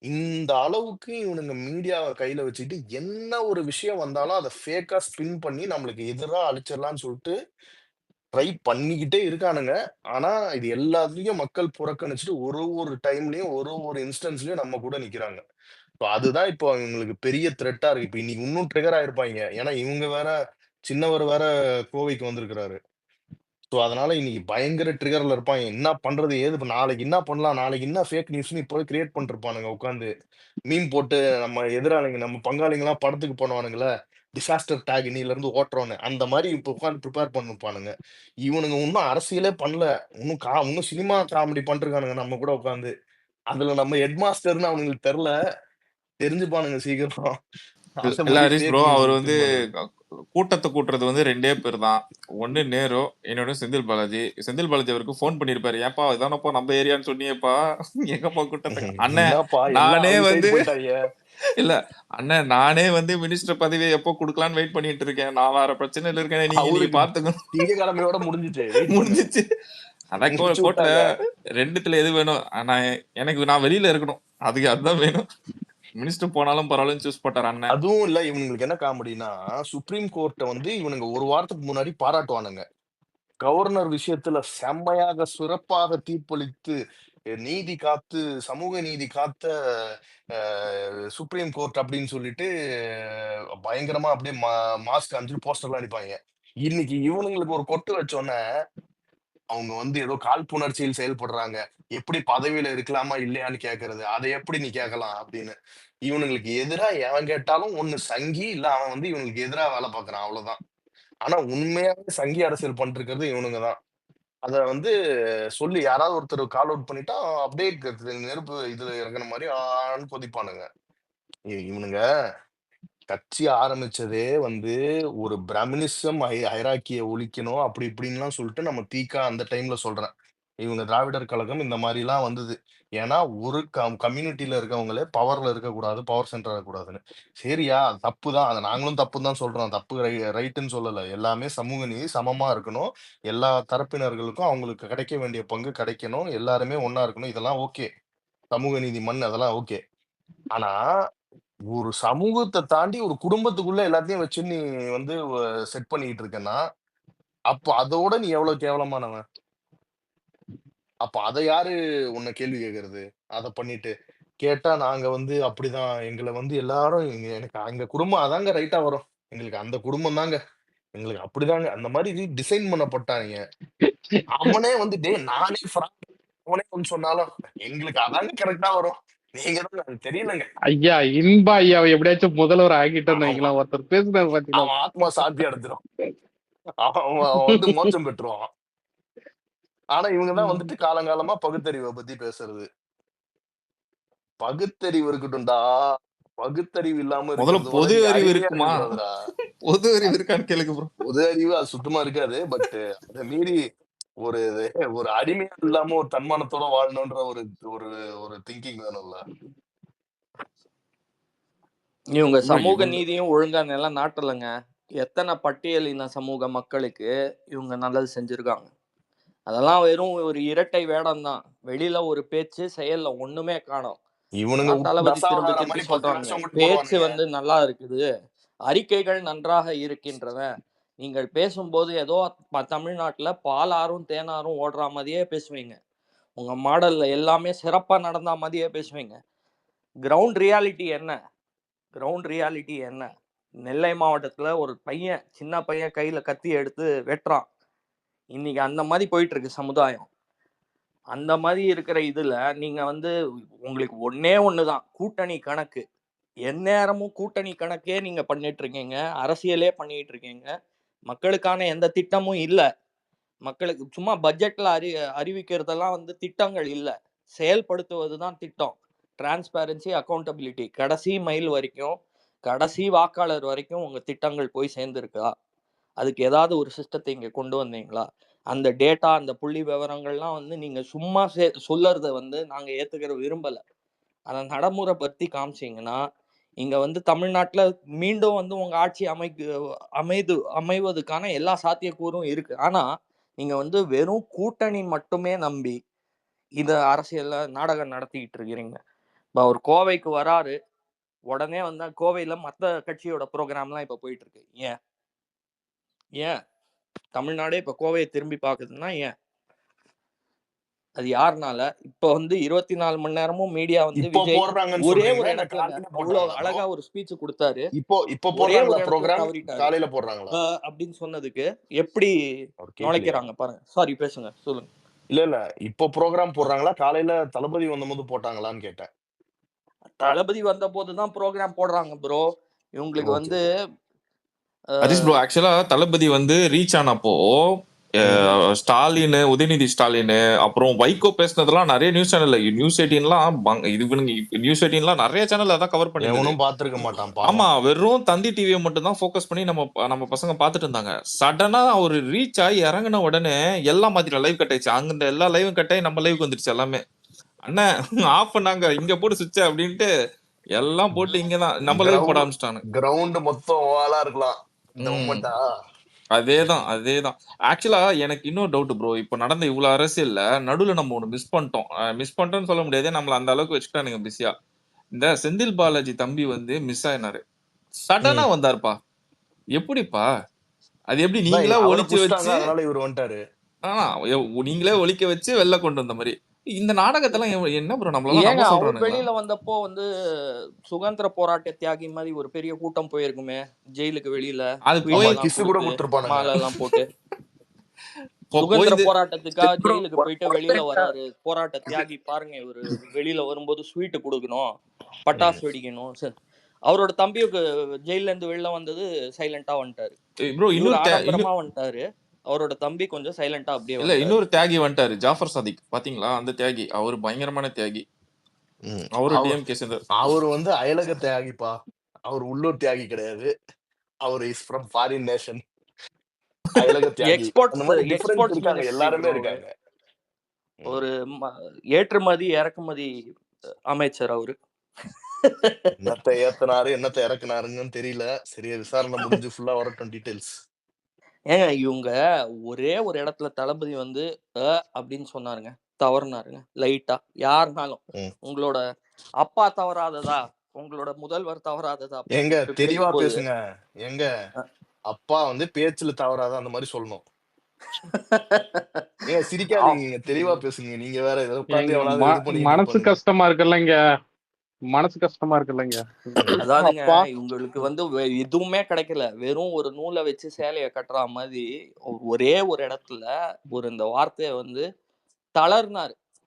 இந்த அளவுக்கு இவனுங்க மீடியாவ கையில வச்சுக்கிட்டு, என்ன ஒரு விஷயம் வந்தாலும் அத ஃபேக்கா ஸ்பின் பண்ணி நம்மளுக்கு எதிரா அழிச்சிடலாம்ன்னு சொல்ட்டு ட்ரை பண்ணிக்கிட்டே இருக்கானுங்க. ஆனா, இது எல்லாத்தையும் மக்கள் புறக்கணிச்சுட்டு ஒரு டைம்லயும், ஒரு இன்ஸ்டன்ஸ்லயும் நம்ம கூட நிக்கிறாங்க. அதுதான் இப்போ இவங்களுக்கு பெரிய த்ரெட்டா இருக்கு. இப்ப இன்னைக்கு இன்னும் ட்ரிகர் ஆயிருப்பாய்ங்க. ஏன்னா, இவங்க வேற சின்னவர் வேற கோவைக்கு வந்திருக்கிறாரு. அதனால இன்னைக்கு பயங்கர ட்ரிகர்ல இருப்பாய்ங்க. என்ன பண்றது? ஏது நாளைக்கு என்ன பண்ணலாம்? நாளைக்கு என்ன ஃபேக் நியூஸ்ன்னு இப்பவே கிரியேட் பண்ணிருப்பானுங்க உட்காந்து. மீம் போட்டு நம்ம எதிராளிங்க, நம்ம பங்காளிங்கலாம் படத்துக்கு பண்ணுவானுங்கல்ல. Disaster talk இன்னையிலருந்து ஓட்டுறோம்ன்னு. அந்த மாரி இப்ப உட்கார்ந்து பிரிப்பேர் பண்ணிருப்பானுங்க. இவனுங்க இன்னும் அரசியலே பண்ணல. இன்னும் சினிமா காமெடி பண்ணிருக்கானுங்க நம்ம கூட உட்காந்து. அதுல நம்ம ஹெட் மாஸ்டர்ன்னு அவனுங்களுக்கு தெரியல. தெரிஞ்சுப்பானுங்க சீக்கிரம். அந்த இல்ல மாரி ஹரிஷ் ப்ரோ, ஃபேக் நியூஸ் அவர் வந்து ஸ்பின் பண்றது. கூட்டத்தை கூட்டுறது வந்து 2 பேர் தான். ஒண்ணு நேரு, இன்னொன்னு செந்தில் பாலாஜி. செந்தில் பாலாஜி அவருக்கு ஃபோன் பண்ணியிருப்பாரு. ஏன்பா இதானப்பா நம்ம ஏரியான்னு சொன்னியேப்பா, எங்கப்பா கூட்டத்தை அண்ணன் என்னப்பா எல்லாம் நானே அவங்க வந்து சைடு போயிட்டாய்ங்க. இல்ல அண்ணன் நானே வந்து மினிஸ்டர் பதவியை எப்போ கொடுக்கலான்னு வெயிட் பண்ணிட்டு இருக்கேன். நான் வேற பிரச்சனையில இருக்கேன், நீங்க அவருக்கு பாத்துக்கணும். திங்கட்கிழமையோட முடிஞ்சுச்சு. வெயிட் பண்ணு. முடிஞ்சிச்சு. அதான் முடிச்சு கோர்ட்ல விட்டாங்க. 2த்துல எது வேணும்? நான் வெளியில இருக்கணும், அதுதான் வேணும். மினிஸ்டர் போனாலும் பரவாயில்லன்னு சூஸ் போட்டார் அண்ணன். அதுவும் இல்ல இவனுங்களுக்கு என்ன காமெடின்னா, சுப்ரீம் கோர்ட்ட வந்து இவனுங்க ஒரு வாரத்துக்கு முன்னாடி பாராட்டுவானுங்க. கவர்னர் விஷயத்துல செம்மையாக சிறப்பாக தீர்ப்பளித்து, நீதி காத்து, சமூக நீதி காத்த சுப்ரீம் கோர்ட் அப்படின்னு சொல்லிட்டு பயங்கரமா அப்படியே மாஸ்க் காமிச்சுட்டு போஸ்டர்லாம் அடிப்பாய்ங்க. இன்னைக்கு இவனுங்களுக்கு ஒரு கொட்டு வச்சோன்னே, அவங்க வந்து ஏதோ காழ்ப்புணர்ச்சியில் செயல்படுறாங்க. எப்படி பதவியில இருக்கலாமா இல்லையான்னு கேட்கறது. அத எப்படி நீ கேட்கலாம் அப்படின்னு. இவனுங்களுக்கு எதிரா எவன் கேட்டாலும் ஒண்ணு சங்கி, இல்ல அவன் வந்து இவனுங்களுக்கு எதிரா வேலை பார்க்குறான் அவ்வளவுதான். ஆனா உண்மையாவே சங்கி அரசியல் பண்ணிட்டு இருக்கிறது இவனுங்க தான். அத வந்து சொல்லி யாராவது ஒருத்தர் கால் அவுட் பண்ணிட்டா, அப்படியே நெருப்பு இதுல இறங்குன மாரி ஆன்னு கொதிப்பானுங்க. இவனுங்க கட்சி ஆரம்பிச்சதே வந்து ஒரு பிராமினிசம் ஹைராக்கிய ஒழிக்கணும் அப்படி இப்படின்லாம் சொல்லிட்டு நம்ம தீகா அந்த டைம்ல சொல்றேன். இவங்க திராவிடர் கழகம் இந்த மாரிலாம் வந்தது. ஏன்னா ஒரு கம்யூனிட்டில இருக்கவங்களே பவர்ல இருக்கக்கூடாது, பவர் சென்டரா இருக்கக்கூடாதுன்னு. சரியா தப்பு தான். அத நாங்களும் தப்புன்னு தான் சொல்றோம். தப்பு ரைட்டுன்னு சொல்லல. எல்லாமே சமூக நீதி சமமா இருக்கணும். எல்லா தரப்பினர்களுக்கும் அவங்களுக்கு கிடைக்க வேண்டிய பங்கு கிடைக்கணும். எல்லாருமே ஒண்ணா இருக்கணும். இதெல்லாம் ஓகே. சமூக நீதி மண் அதெல்லாம் ஓகே. ஆனா ஒரு சமூகத்த தாண்டி ஒரு குடும்பத்துக்குள்ள எல்லாத்தையும் வச்சு நீ வந்து செட் பண்ணிக்கிட்டு இருக்கன்னா, அப்ப அதோட நீ எவ்வளவு கேவலமானவன்? அப்ப அத யாரு உன்ன கேள்வி கேட்கறது? அத பண்ணிட்டு. கேட்டா நாங்க வந்து அப்படிதான் எங்கள வந்து எல்லாரும் எனக்கு எங்க குடும்பம் அதாங்க ரைட்டா வரும். எங்களுக்கு அந்த குடும்பம் தாங்க. எங்களுக்கு அப்படிதாங்க. அந்த மாரி டிசைன் பண்ணப்பட்டாய்ங்க. அவனே வந்து டேய் நானே அவனே வந்து சொன்னாலும், எங்களுக்கு அதாங்க கரெக்ட்டா வரும். நீங்க தான் எனக்கு தெரியலங்க. ஐயா இன்பா ஐயாவை எப்படியாச்சும் முதல்வர் ஆகிட்டோம்னு ஆமா. வைங்களேன். ஒருத்தர் பேசுனாரு பாத்தீங்களா? அவன் ஆத்மா சாந்தி அடைஞ்சிரும். அவன் வந்து மோட்சம் பெற்றுருவான். ஆனா இவங்க தான் வந்துட்டு காலங்காலமா பகுத்தறிவ பத்தி பேசுறது. பகுத்தறிவு இருக்கட்டும்டா. பகுத்தறிவு இல்லாம முதல்ல இருக்கிறத விட பொது நீ அறிவு அறிவையா இருக்குமா? இருக்கக்கூடாதுடா. பொது அறிவு இருக்கான்னு கேளுங்க ப்ரோ. பொது அறிவு அது சுத்தமா இருக்காது. பட் அத மீறி ஒரு ஒரு அடிமையா இல்லாம ஒரு தன்மானத்தோட வாழணும்ன்ற ஒரு ஒரு ஒரு திங்கிங் வேணும்ல. இவங்க ப்ரோ சமூக இவங்க நீதியும் ஒழுங்கா நிலைநாட்டலைங்க. எத்தனை பட்டியலின சமூக மக்களுக்கு இவங்க நல்லது செஞ்சிருக்காங்க. அதெல்லாம் வெறும் ஒரு இரட்டை வேடம் தான். வெளியில ஒரு பேச்சு, செயல்ல ஒண்ணுமே காணோம். இவனுங்க அதான் தளபதி திரும்பி தசாவதாரம் திரும்பி மாதிரி 10 சொல்றாங்க. வருஷம் விட்டு பேச்சு போடுவானுங்க. வந்து நல்லா இருக்குது, அறிக்கைகள் நன்றாக இருக்கின்றன. நீங்கள் பேசும்போது ஏதோ தமிழ்நாட்டுல பாலாறும் தேனாரும் ஓடுற மாதிரியே பேசுவீங்க. உங்க மாடல்ல எல்லாமே சிறப்பா நடந்தா மாதிரியே பேசுவீங்க. கிரவுண்ட் ரியாலிட்டி என்ன? கிரவுண்ட் ரியாலிட்டி என்ன? நெல்லை மாவட்டத்துல ஒரு பையன், சின்ன பையன் கையில கத்தி எடுத்து வெட்டுறான். இன்னைக்கு அந்த மாதிரி போயிட்டு இருக்கு சமுதாயம். அந்த மாதிரி இருக்கிற இதுல நீங்க வந்து உங்களுக்கு ஒண்ணே ஒண்ணுதான், கூட்டணி கணக்கு. எந்நேரமும் கூட்டணி கணக்கே நீங்க பண்ணிட்டு இருக்கீங்க, அரசியலே பண்ணிட்டு இருக்கீங்க. மக்களுக்கான எந்த திட்டமும் இல்ல. மக்களுக்கு சும்மா பட்ஜெட்ல அறிவிக்கிறதெல்லாம் வந்து திட்டங்கள் இல்ல, செயல்படுத்துவதுதான் திட்டம். டிரான்ஸ்பேரன்சி, அக்கௌண்டபிலிட்டி, கடைசி மைல் வரைக்கும், கடைசி வாக்காளர் வரைக்கும் உங்க திட்டங்கள் போய் சேர்ந்துருக்கா? அதுக்கு ஏதாவது ஒரு சிஸ்டத்தை இங்க கொண்டு வந்தீங்களா? அந்த டேட்டா, அந்த புள்ளி விவரங்கள்லாம் வந்து நீங்க சும்மா சொல்லறத வந்து நாங்க ஏத்துக்கிற விரும்பல. அதை நடைமுறைப்படுத்தி காமிச்சீங்கன்னா இங்க வந்து தமிழ்நாட்டுல மீண்டும் வந்து உங்க ஆட்சி அமைவதற்கான எல்லா சாத்தியக்கூறும் இருக்கு. ஆனா நீங்க வந்து வெறும் கூட்டணி மட்டுமே நம்பி இத அரசியல்ல நாடகம் நடத்திக்கிட்டு இருக்கிறீங்க. இப்ப அவர் கோவைக்கு வராரு, உடனே வந்து கோவையில மத்த கட்சியோட ப்ரோக்ராம்லாம் இப்ப போயிட்டு இருக்கு. ஏன் தமிழ்நாடே இப்ப கோவையை திரும்பி பாக்குதுன்னா ஏன்? அது யாருனால? இப்ப வந்து 24 மணி நேரமும் மீடியா வந்து இப்போ விஜய் போடுறாங்கன்னு ஒரே ஒரு சொல்றீங்களா இல்ல இடத்துல காலையில அவ்வளவு போட்டாங்களா ப்ரோ? அழகா ஒரு ஸ்பீச் கொடுத்தாரு, இப்போ ஒரே போடுறாங்களா ஒரு இடத்துல ப்ரோக்ராம்? தவறிட்டாரு காலையில போடுறாங்களா? அப்படின்னு சொன்னதுக்கு எப்படி அவர் கேட்கலையா? நுழைக்கிறாங்க பாருங்க. சாரி, பேசுங்க, சொல்லுங்க. இல்ல இப்போ ப்ரோக்ராம் போடுறாங்களா? காலையில தளபதி வந்தபோது போட்டாங்களான்னு கேட்டேன். தளபதி வந்த போதுதான் ப்ரோக்ராம் போடுறாங்க ப்ரோ. இவங்களுக்கு ஓகே வந்து ஹரிஷ் ப்ரோ, ஆக்சுவலா தளபதி வந்து ரீச் ஆனப்போ ஸ்டாலின், உதயநிதி ஸ்டாலின், அப்புறம் வைகோ பேசினதெல்லாம் நிறைய நியூஸ் சேனல்ல, நியூஸ் 18லாம் நியூஸ் 18லாம் நிறைய சேனல் அதான் கவர் பண்ணிருந்தது. எவனும் பாத்துருக்க மாட்டான் ஆமா, பாவம். வெறும் தந்தி டிவியை மட்டும் தான் ஃபோக்கஸ் பண்ணி நம்ம பசங்க பாத்துட்டு இருந்தாங்க. சடனா ஒரு ரீச் ஆகி இறங்கின உடனே எல்லாம் மாத்திரம் லைவ் கட் ஆயிடுச்சு. அங்க எல்லா லைவும் கட் ஆகி நம்ம லைவுக்கு வந்துருச்சு எல்லாமே. அண்ணன் ஆஃப் பண்ணாங்க, இங்க போட்டு சுவிட்ச் அப்படின்ட்டு எல்லாம் போட்டு இங்கதான் நம்ம லைவ் போட ஆரம்பிச்சிட்டாங்க. கிரவுண்ட் மொத்தம் ஓவலா இருக்கலாம் இந்த மொமெண்டா. அதேதான். ஆக்சுவலா எனக்கு இன்னொரு டவுட் ப்ரோ. இப்ப நடந்த இவ்வளவு அரசியல்ல நடுவுல நம்ம ஒண்ணு மிஸ் பண்ணிட்டோம்னு சொல்ல முடியாது, நம்மள அந்த அளவுக்கு வச்சுட்டானுங்க பிஸியா. இந்த செந்தில் பாலாஜி தம்பி வந்து மிஸ் ஆயினாரு, சடனா வந்தாருப்பா. எப்படிப்பா அது? எப்படி நீங்களா ஒளிச்சு வச்சு, அதனால இவர் வந்துட்டாரு. நீங்களே ஒளிக்க வச்சு வெளில கொண்டு வந்த மாதிரி இந்த நாடகத்தெல்லாம் என்ன ப்ரோ நம்மளால ஏங்க நம்ப அவர் சொல்றானுங்களா? வெளியில வந்தப்போ வந்து சுதந்திர போராட்ட தியாகி மாதிரி ஒரு பெரிய கூட்டம் போயிருக்குமே ஜெயிலுக்கு வெளியில, அது ஆமா, கிஸ் கூட கொடுத்திருப்பானுங்க. மாலை எல்லாம் போட்டு சுதந்திர போராட்டத்துக்காக ஜெயிலுக்கு போயிட்டு வெளியில வராரு போராட்ட தியாகி. பாருங்க, இவரு வெளியில வரும்போது ஸ்வீட் கொடுக்கணும், பட்டாசு வெடிக்கணும். அவரோட தம்பிக்கு ஜெயில இருந்து வெளில வந்தது சைலண்டா வந்துட்டாரு. இவரு ஆடம்பரமா வந்துட்டாரு, அவரோட தம்பி கொஞ்சம் சைலண்டா அப்படியே இல்ல. இன்னொரு தியாகி வந்துட்டாரு, ஜாஃபர் சாதிக். பாத்தீங்களா அந்த தியாகி? அவரு பயங்கரமான தியாகி. அவரு டிஎம்கே சேர்ந்தார். அவரு வந்து அயலக தியாகிப்பா, அவர் உள்ளூர் தியாகி கிடையாது. அவர் இஸ் ஃப்ரம் ஃபாரின் நேஷன். அயலக தியாகி. அந்த மாதிரி டிஃபரன்ஸ் இருக்காங்க, எல்லாருமே இருக்காங்க. ஒரு ஏற்றுமதி இறக்குமதி அமைச்சர் அவரு. என்னத்தை ஏத்தனாரு என்னத்தை இறக்குனாருன்னு தெரியல. சரியா விசாரணை முடிஞ்சு ஃபுல்லா வரட்டும் டீடைல்ஸ். ஏங்க இவங்க ஒரே ஒரு இடத்துல தளபதி வந்து அப்படின்னு சொன்னாருங்க, தவறுனாருங்க லைட்டா. யாருனாலும் உங்களோட அப்பா தவறாததா, உங்களோட முதல்வர் தவறாததா? எங்க தெளிவா பேசுங்க. எங்க அப்பா வந்து பேச்சுல தவறாத அந்த மாதிரி சொல்லணும். ஏங்க சிரிக்காதீங்க, தெளிவா பேசுங்க. நீங்க வேற ஏதோ உட்கார்ந்து எவனாவது இது பண்ணி மனசு கஷ்டமா இருக்குல்லங்க, மனசு கஷ்டமா இருக்குல்லங்க. அதாவதுங்க இவங்களுக்கு வந்து எதுவுமே கிடைக்கல, வெறும் ஒரு நூலை வச்சு சேலைய கட்டுற மாதிரி ஒரே ஒரு இடத்துல ஒரு இந்த வார்த்தையை வந்து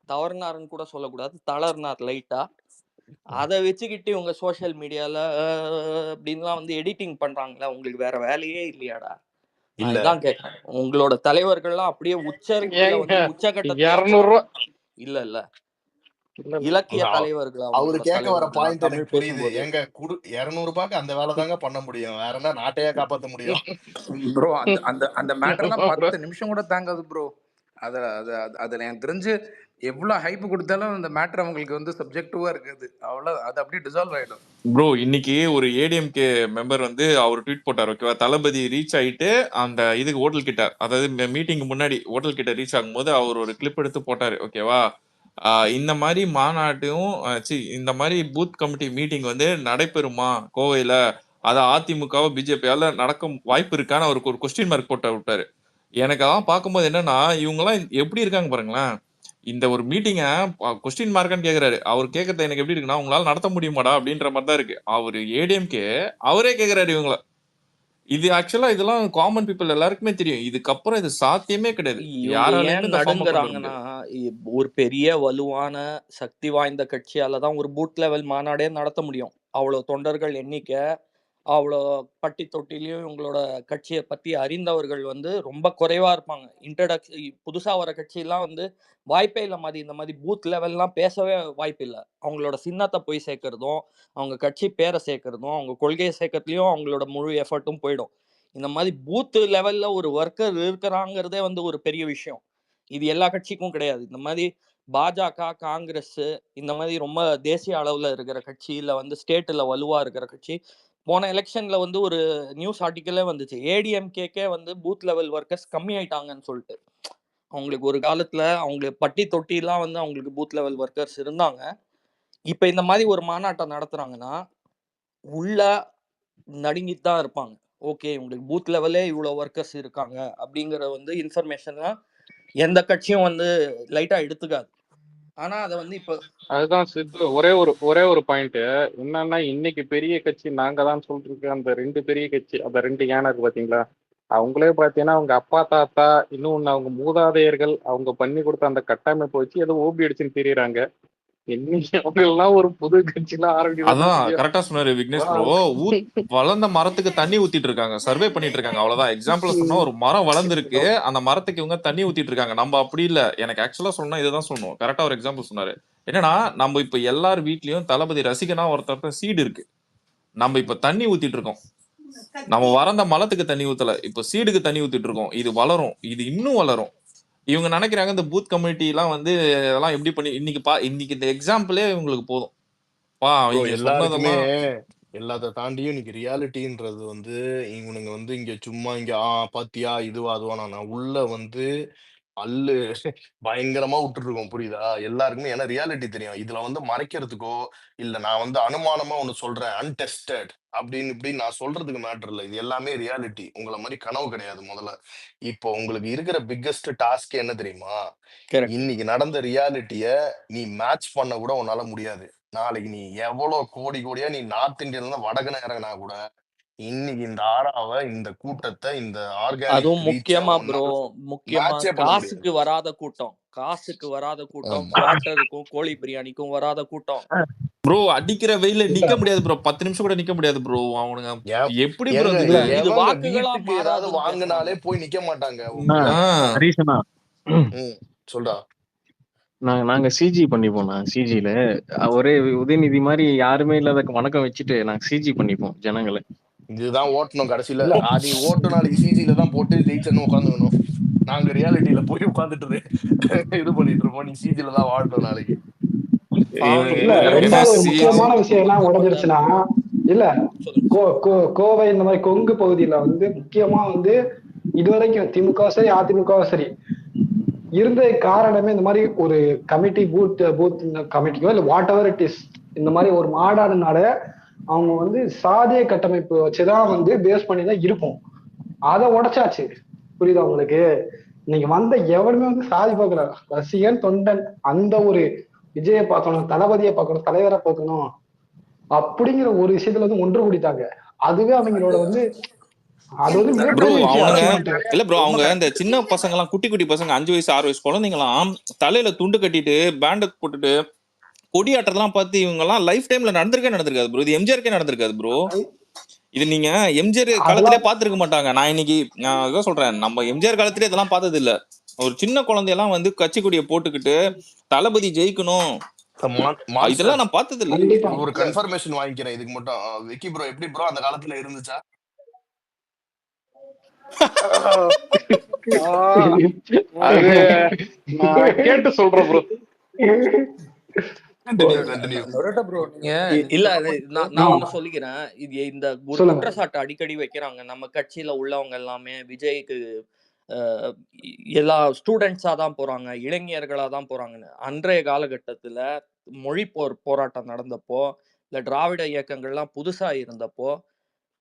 தவறுனாருன்னு கூட சொல்லக்கூடாது, தளர்னார் லைட்டா. அதை வச்சுக்கிட்டு இவங்க சோசியல் மீடியால அப்படின்லாம் வந்து எடிட்டிங் பண்றாங்களா? உங்களுக்கு வேற வேலையே இல்லையாடா? இதுதான் கேட்கறேன். உங்களோட தலைவர்கள்லாம் அப்படியே உச்சகட்டத்தை இல்ல இலக்கிய தலைவர்கள். அவரு கேட்க வர பாயிண்ட் எனக்கு புரியுது. எங்க 200 ரூபாய்க்கு அந்த வேலை தாங்க பண்ண முடியும், வேற என்ன நாட்டையே காப்பாற்ற முடியும் ப்ரோ? அந்த மேட்டர்லாம் 10 நிமிஷம் கூட தாங்காது ப்ரோ. அதுல எனக்கு தெரிஞ்சு எவ்வளவு ஹைப் கொடுத்தாலும் அந்த மேட்டர் அவங்களுக்கு வந்து சப்ஜெக்டிவா இருக்குது, அவ்வளவு அது அப்படியே டிசால்வ் ஆயிடும். ப்ரோ இன்னைக்கு ஒரு ஏடிஎம்கே மெம்பர் வந்து அவர் ட்வீட் போட்டார், ஓகேவா? தளபதி ரீச் ஆயிட்டு அந்த இதுக்கு ஹோட்டல் கிட்ட, அதாவது மீட்டிங் முன்னாடி ஹோட்டல் கிட்ட ரீச் ஆகும்போது அவர் ஒரு கிளிப் எடுத்து போட்டாரு, ஓகேவா? இந்த மாதிரி மாநாட்டையும் இந்த மாதிரி பூத் கமிட்டி மீட்டிங் வந்து நடைபெறுமா கோவையில, அது அதிமுகவோ பிஜேபியால நடக்க வாய்ப்பு இருக்கான்னு அவருக்கு ஒரு கொஸ்டின் மார்க் போட்டு விட்டாரு. எனக்கு அதான் பார்க்கும்போது என்னன்னா, இவங்கெல்லாம் எப்படி இருக்காங்க பாருங்களேன். இந்த ஒரு மீட்டிங்க கொஸ்டின் மார்க்கான்னு கேக்குறாரு. அவர் கேட்கறது எனக்கு எப்படி இருக்குன்னா, உங்களால நடத்த முடியுமாடா அப்படின்ற மாதிரி தான் இருக்கு. அவரு ஏடிஎம்கே அவரே கேக்குறாரு இவங்கள. இது ஆக்சுவலா இதெல்லாம் காமன் பீப்புள் எல்லாருக்குமே தெரியும். இதுக்கப்புறம் இது சாத்தியமே கிடையாது. இவங்க யாராலையுமே ஏன் இந்த ஃபார்மை கொண்டு வர நடுங்குறாங்கன்னா, முடியாது. ஒரு பெரிய வலுவான சக்தி வாய்ந்த கட்சியால தான் ஒரு பூத் லெவல் மாநாடே நடத்த முடியும். அவ்வளவு தொண்டர்கள் எண்ணிக்கை, அவ்வளோ பட்டி தொட்டிலையும் இவங்களோட கட்சியை பத்தி அறிந்தவர்கள் வந்து ரொம்ப குறைவா இருப்பாங்க. புதுசா வர கட்சியெல்லாம் வந்து வாய்ப்பே இல்ல மாதிரி. இந்த மாதிரி பூத் லெவல்லாம் பேசவே வாய்ப்பு இல்ல. அவங்களோட சின்னத்தை போய் சேர்க்கறதும், அவங்க கட்சி பேரை சேர்க்கறதும், அவங்க கொள்கையை சேர்க்கறதுலயும் அவங்களோட முழு எஃபர்ட்டும் போயிடும். இந்த மாதிரி பூத் லெவல்ல ஒரு ஒர்க்கர் இருக்கிறாங்கிறதே வந்து ஒரு பெரிய விஷயம். இது எல்லா கட்சிக்கும் கிடையாது. இந்த மாதிரி பாஜக, காங்கிரஸ் இந்த மாதிரி ரொம்ப தேசிய அளவுல இருக்கிற கட்சி, இல்ல வந்து ஸ்டேட்ல வலுவா இருக்கிற கட்சி, போன எலெக்ஷன்ல வந்து ஒரு நியூஸ் ஆர்டிக்கலே வந்துச்சு. ஏடிஎம்கேக்கே வந்து பூத் லெவல் ஒர்க்கர்ஸ் கம்மி ஆயிட்டாங்கன்னு சொல்லிட்டு. அவங்களுக்கு ஒரு காலத்துல அவங்களுக்கு பட்டி தொட்டிலாம் வந்து அவங்களுக்கு பூத் லெவல் ஒர்க்கர்ஸ் இருந்தாங்க. இப்ப இந்த மாதிரி ஒரு மாநாட்டம் நடத்துறாங்கன்னா, உள்ள நடுங்கிட்டு தான் இருப்பாங்க. ஓகே, உங்களுக்கு பூத் லெவலே இவ்வளவு ஒர்க்கர்ஸ் இருக்காங்க அப்படிங்கிற வந்து இன்ஃபர்மேஷன்லாம் எந்த கட்சியும் வந்து லைட்டா எடுத்துக்காது. ஆனா அதை வந்து இப்ப அதுதான் சித்து, ஒரே ஒரு பாயிண்ட் என்னன்னா, இன்னைக்கு பெரிய கட்சி நாங்க தான் சொல்லிட்டு அந்த 2 பெரிய கட்சி, அந்த 2 யானை இருக்கு பாத்தீங்களா, அவங்களே பாத்தீங்கன்னா அவங்க அப்பா தாத்தா இன்னொன்னு அவங்க மூதாதையர்கள் அவங்க பண்ணி கொடுத்த அந்த கட்டமைப்பை வச்சு ஏதோ ஓபி அடிச்சுன்னு தெரியறாங்க. இன்னைக்கு அவங்க எல்லாம் ஒரு புது கட்சிலாம் ஆரம்பிக்கிறதா அதான் தெரியும். கரெக்டா சொன்னாரு விக்னேஷ் ப்ரோ. வளர்ந்த மரத்துக்கு தண்ணி ஊத்திட்டு இருக்காங்க, சர்வே பண்ணிட்டு இருக்காங்க, அவ்வளவுதான். எக்ஸாம்பிள் சொன்னா ஒரு மரம் வளர்ந்துருக்கு, அந்த மரத்துக்கு இவங்க தண்ணி ஊத்திட்டு இருக்காங்க. நம்ம அப்படி இல்ல. எனக்கு ஆக்சுவலா சொன்னா இதுதான் சொன்னோம். கரெக்டா ஒரு எக்ஸாம்பிள் சொன்னாரு. என்னன்னா, நம்ம இப்ப எல்லார் வீட்லயும் தளபதி ரசிகனா ஒருத்தர் சீடு இருக்கு. நம்ம இப்ப தண்ணி ஊத்திட்டு இருக்கோம். நம்ம வளர்ந்த மரத்துக்கு தண்ணி ஊத்தல, இப்ப சீடுக்கு தண்ணி ஊத்திட்டு இருக்கோம். இது வளரும், இது இன்னும் வளரும். இவங்க நினைக்கிறாங்க இந்த பூத் கம்யூனிட்டி எல்லாம் வந்து அதெல்லாம் எப்படி பண்ணி இன்னைக்கு இந்த எக்ஸாம்பிளே இவங்களுக்கு போதும். ப்ரோ இவங்க எல்லாருக்குமே சொன்னதெல்லாம் எல்லாத்த தாண்டியும் இன்னைக்கு ரியாலிட்டின்றது வந்து இவனுங்க வந்து இங்க சும்மா இங்க பாத்தியா இதுவா அதுவா நான் உள்ள வந்து அல்லு பயங்கரமா விட்டுட்டு இருக்கோம், புரியுதா? எல்லாருக்குமே ஏன்னா ரியாலிட்டி தெரியும். இதுல வந்து மறைக்கிறதுக்கோ இல்ல நான் வந்து அனுமானமா ஒண்ணு சொல்றேன் அன்டெஸ்டட் அப்படின்னு இப்படி நான் சொல்றதுக்கு மேட்டர் இல்ல. இது எல்லாமே ரியாலிட்டி. உங்களை மாதிரி கனவு கிடையாது. முதல்ல இப்போ உங்களுக்கு இருக்கிற பிக்கெஸ்ட் டாஸ்க் என்ன தெரியுமா? கரெக்ட். இன்னைக்கு நடந்த ரியாலிட்டிய நீ மேட்ச் பண்ண கூட உன்னால முடியாது. நாளைக்கு நீ எவ்வளவு கோடி கோடியா நீ நார்த் இந்தியால இருந்து வடக்குன்னு இறங்கினா கூட இன்னைக்கு இந்த ஆறாவ இந்த கூட்டத்தை இந்த ஆர்கானிக் அதுவும் ரீச்ச முக்கியமா ப்ரோ, உன்னால முக்கியமா மேட்சே பண்ண முடியாது. காசுக்கு வராத கூட்டம், காசுக்கு வராத கூட்டம், ஆமா. குவார்ட்டருக்கும் கோழி பிரியாணிக்கும் வராத கூட்டம். ப்ரோ அடிக்கிற வெயில நிக்க முடியாது ப்ரோ, 10 நிமிஷம் கூட நிக்க முடியாது ப்ரோ. அவனுங்க எப்படி ப்ரோ ஏங்க இது? இது எவங்க வாக்குகளா வீட்டுக்கு ஏதாவது மாறாதுன்னு பேசுறாங்க. வாங்கினாலே போய் நிக்க மாட்டாங்க. ஹரீஷனா சொல்றா. நாங்க சிஜி பண்ணிப்போம். நான் சிஜில ஒரே உதயநிதி மாதிரி யாருமே இல்லாத வணக்கம் வச்சுட்டு நாங்க சிஜி பண்ணிப்போம் ஜனங்களை. இதுதான் ஓட்டணும் கடைசியில. நீ ஓட்டு நாளைக்கு சிஜில தான் போட்டு ஜெயிச்சன்னு உட்காந்துக்கணும். நாங்க ரியாலிட்டியில போய் உட்காந்துட்டு இது பண்ணிட்டு இருப்போம். நீ சிஜில தான் வாழணும் நாளைக்கு. இல்ல ரெண்டாவது ஒரு முக்கியமான விஷயம் என்ன உடஞ்சிருச்சுன்னா, இல்ல கோவை இந்த மாதிரி கொங்கு பகுதியில வந்து முக்கியமா வந்து இதுவரைக்கும் திமுக சரி அதிமுக சரி இருந்த காரணமே இந்த மாதிரி ஒரு கமிட்டி பூத் கமிட்டியோ இல்ல வாட் எவர் இட் இஸ் இந்த மாதிரி ஒரு மாநாடுனால அவங்க வந்து சாதிய கட்டமைப்பு வச்சுதான் வந்து பேஸ் பண்ணி தான் இருக்கும். அதை உடைச்சாச்சு. புரியுதா உங்களுக்கு? இன்னைக்கு வந்த எவனுமே வந்து சாதி பார்க்கல, ரசிகன் தொண்டன், அந்த ஒரு விஜயை பார்க்கணும், தளபதியை பார்க்கணும், தலைவரை பார்க்கணும் அப்படிங்கிற ஒரு விஷயத்துல வந்து ஒன்று கூடிட்டாங்க. அதுவே அவங்களோட வந்து அது வந்து இல்ல ப்ரோ, அவங்க இந்த சின்ன பசங்க எல்லாம் குட்டி குட்டி பசங்க 5 வயசு 6 வயசு குழந்தைங்களாம் தலையில துண்டு கட்டிட்டு பேண்ட போட்டுட்டு கொடியாட்டெல்லாம் பார்த்து இவங்க எல்லாம் லைஃப் டைம்ல நடந்திருக்காது ப்ரோ. இது எம்ஜிஆருக்கே நடந்திருக்காது ப்ரோ. இது நீங்க எம்ஜிஆர் காலத்திலே பாத்துருக்க மாட்டாங்க. நான் இதான் சொல்றேன், நம்ம எம்ஜிஆர் காலத்திலே இதெல்லாம் பார்த்தது இல்ல. ஒரு சின்ன குழந்தையெல்லாம் வந்து கட்சி கொடியை போட்டுக்கிட்டு தளபதி ஜெயிக்கணும் இதெல்லாம் நான் பார்த்தது இல்ல. ஒரு கன்ஃபர்மேஷன் வாங்கிக்கிறேன் இதுக்கு மட்டும். விக்கி ப்ரோ எப்படி ப்ரோ அந்த காலத்துல இருந்துச்சா? கேட்டு சொல்றேன் ப்ரோ. இல்ல நான் ஒண்ணு சொல்லிக்கிறேன். இது இந்த ஒரு குற்றச்சாட்டு அடிக்கடி வைக்கிறாங்க. நம்ம கட்சியில உள்ளவங்க எல்லாமே விஜய்க்கு எல்லா ஸ்டூடெண்ட்ஸா தான் போறாங்க, இளைஞர்களா தான் போறாங்கன்னு. அன்றைய காலகட்டத்துல மொழி போராட்டம் நடந்தப்போ, இல்ல திராவிட இயக்கங்கள்லாம் புதுசா இருந்தப்போ